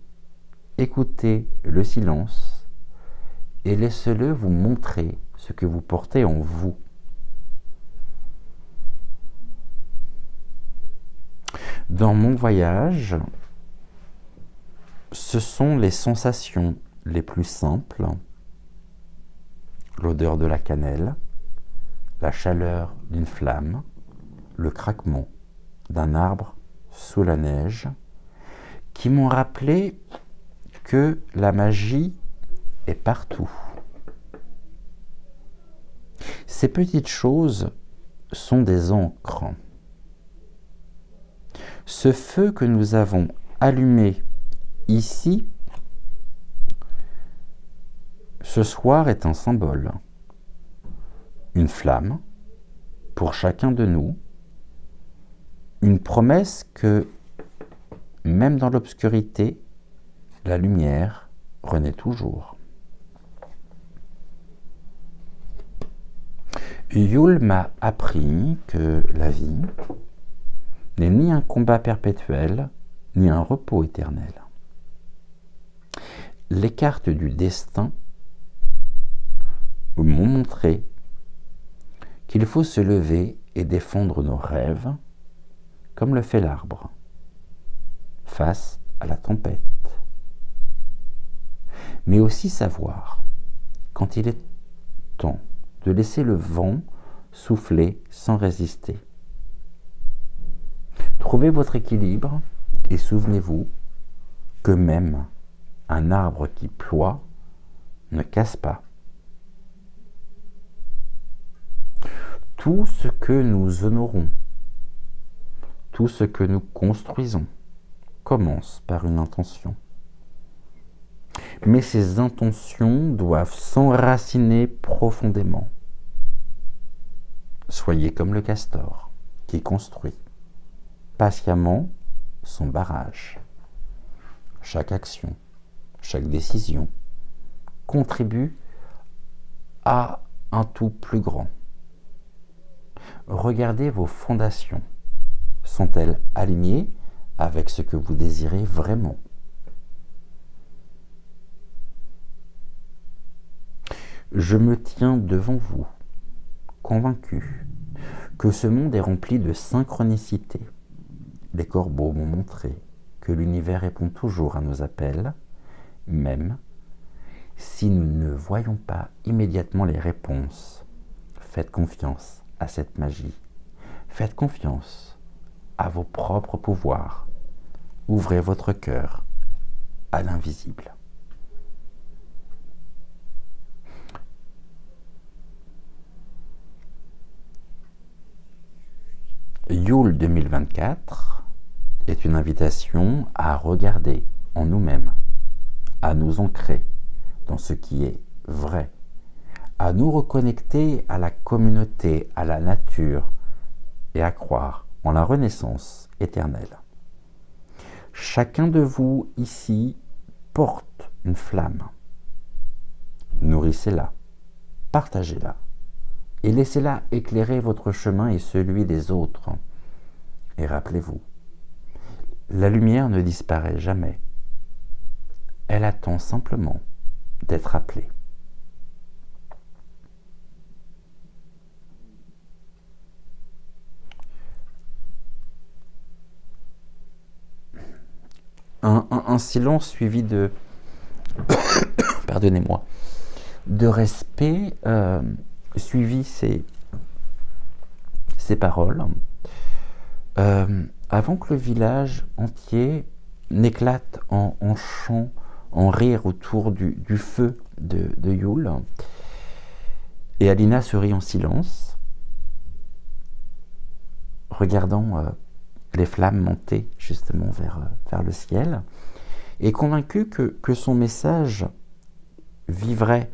écoutez le silence et laissez-le vous montrer ce que vous portez en vous. Dans mon voyage, ce sont les sensations les plus simples, l'odeur de la cannelle, la chaleur d'une flamme, le craquement d'un arbre sous la neige, qui m'ont rappelé que la magie est partout. Ces petites choses sont des ancres. Ce feu que nous avons allumé ici Ce soir est un symbole, une flamme pour chacun de nous, une promesse que, même dans l'obscurité, la lumière renaît toujours. Yule m'a appris que la vie n'est ni un combat perpétuel, ni un repos éternel. Les cartes du destin m'ont montré qu'il faut se lever et défendre nos rêves, comme le fait l'arbre, face à la tempête. Mais aussi savoir, quand il est temps de laisser le vent souffler sans résister. Trouvez votre équilibre et souvenez-vous que même un arbre qui ploie ne casse pas. Tout ce que nous honorons, tout ce que nous construisons, commence par une intention. Mais ces intentions doivent s'enraciner profondément. Soyez comme le castor qui construit patiemment son barrage. Chaque action, chaque décision contribue à un tout plus grand. Regardez vos fondations. Sont-elles alignées avec ce que vous désirez vraiment? Je me tiens devant vous, convaincu que ce monde est rempli de synchronicité. Les corbeaux m'ont montré que l'univers répond toujours à nos appels, même si nous ne voyons pas immédiatement les réponses. Faites confiance à cette magie. Faites confiance à vos propres pouvoirs. Ouvrez votre cœur à l'invisible. Yule 2024 est une invitation à regarder en nous-mêmes, à nous ancrer dans ce qui est vrai, à nous reconnecter à la communauté, à la nature et à croire en la renaissance éternelle. Chacun de vous ici porte une flamme. Nourrissez-la, partagez-la et laissez-la éclairer votre chemin et celui des autres. Et rappelez-vous, la lumière ne disparaît jamais. Elle attend simplement d'être appelée. Un silence suivi de pardonnez-moi, de respect, suivi ces paroles, avant que le village entier n'éclate en chant, en rire autour du feu de Yule. Et Alina se rit en silence, regardant les flammes monter justement vers le ciel, et convaincue que son message vivrait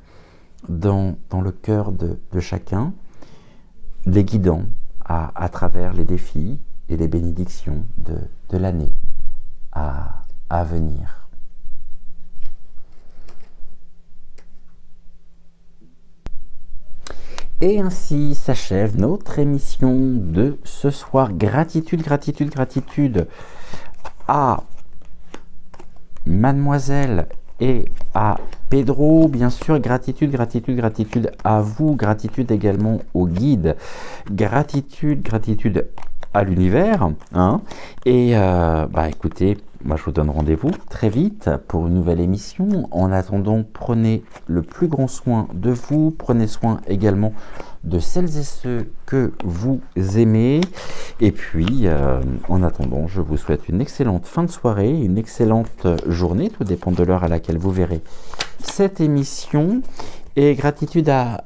dans le cœur de chacun, les guidant à travers les défis et les bénédictions de l'année à venir. Et ainsi s'achève notre émission de ce soir. Gratitude, gratitude, gratitude à Mademoiselle et à Pedro, bien sûr. Gratitude, gratitude, gratitude à vous. Gratitude également au guide. Gratitude, gratitude à l'univers. Hein. Et écoutez, moi je vous donne rendez-vous très vite pour une nouvelle émission. En attendant, prenez le plus grand soin de vous. Prenez soin également de celles et ceux que vous aimez. Et puis, en attendant, je vous souhaite une excellente fin de soirée, une excellente journée. Tout dépend de l'heure à laquelle vous verrez cette émission. Et gratitude à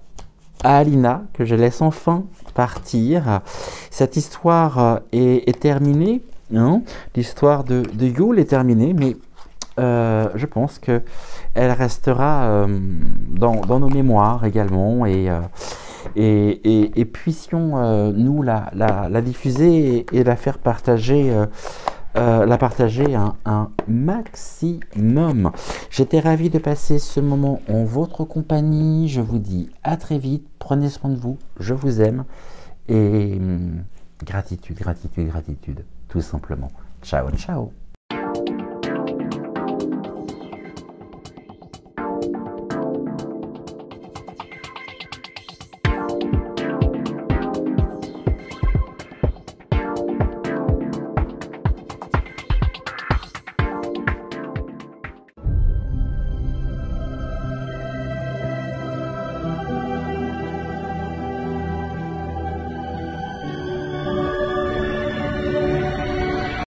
Alina, que je laisse enfin partir. Cette histoire est terminée. Hein. L'histoire de Yule est terminée, mais je pense que elle restera dans nos mémoires également et puissions nous la diffuser et la faire partager. La partager un maximum. J'étais ravi de passer ce moment en votre compagnie. Je vous dis à très vite. Prenez soin de vous. Je vous aime. Et gratitude, gratitude, gratitude. Tout simplement. Ciao, ciao.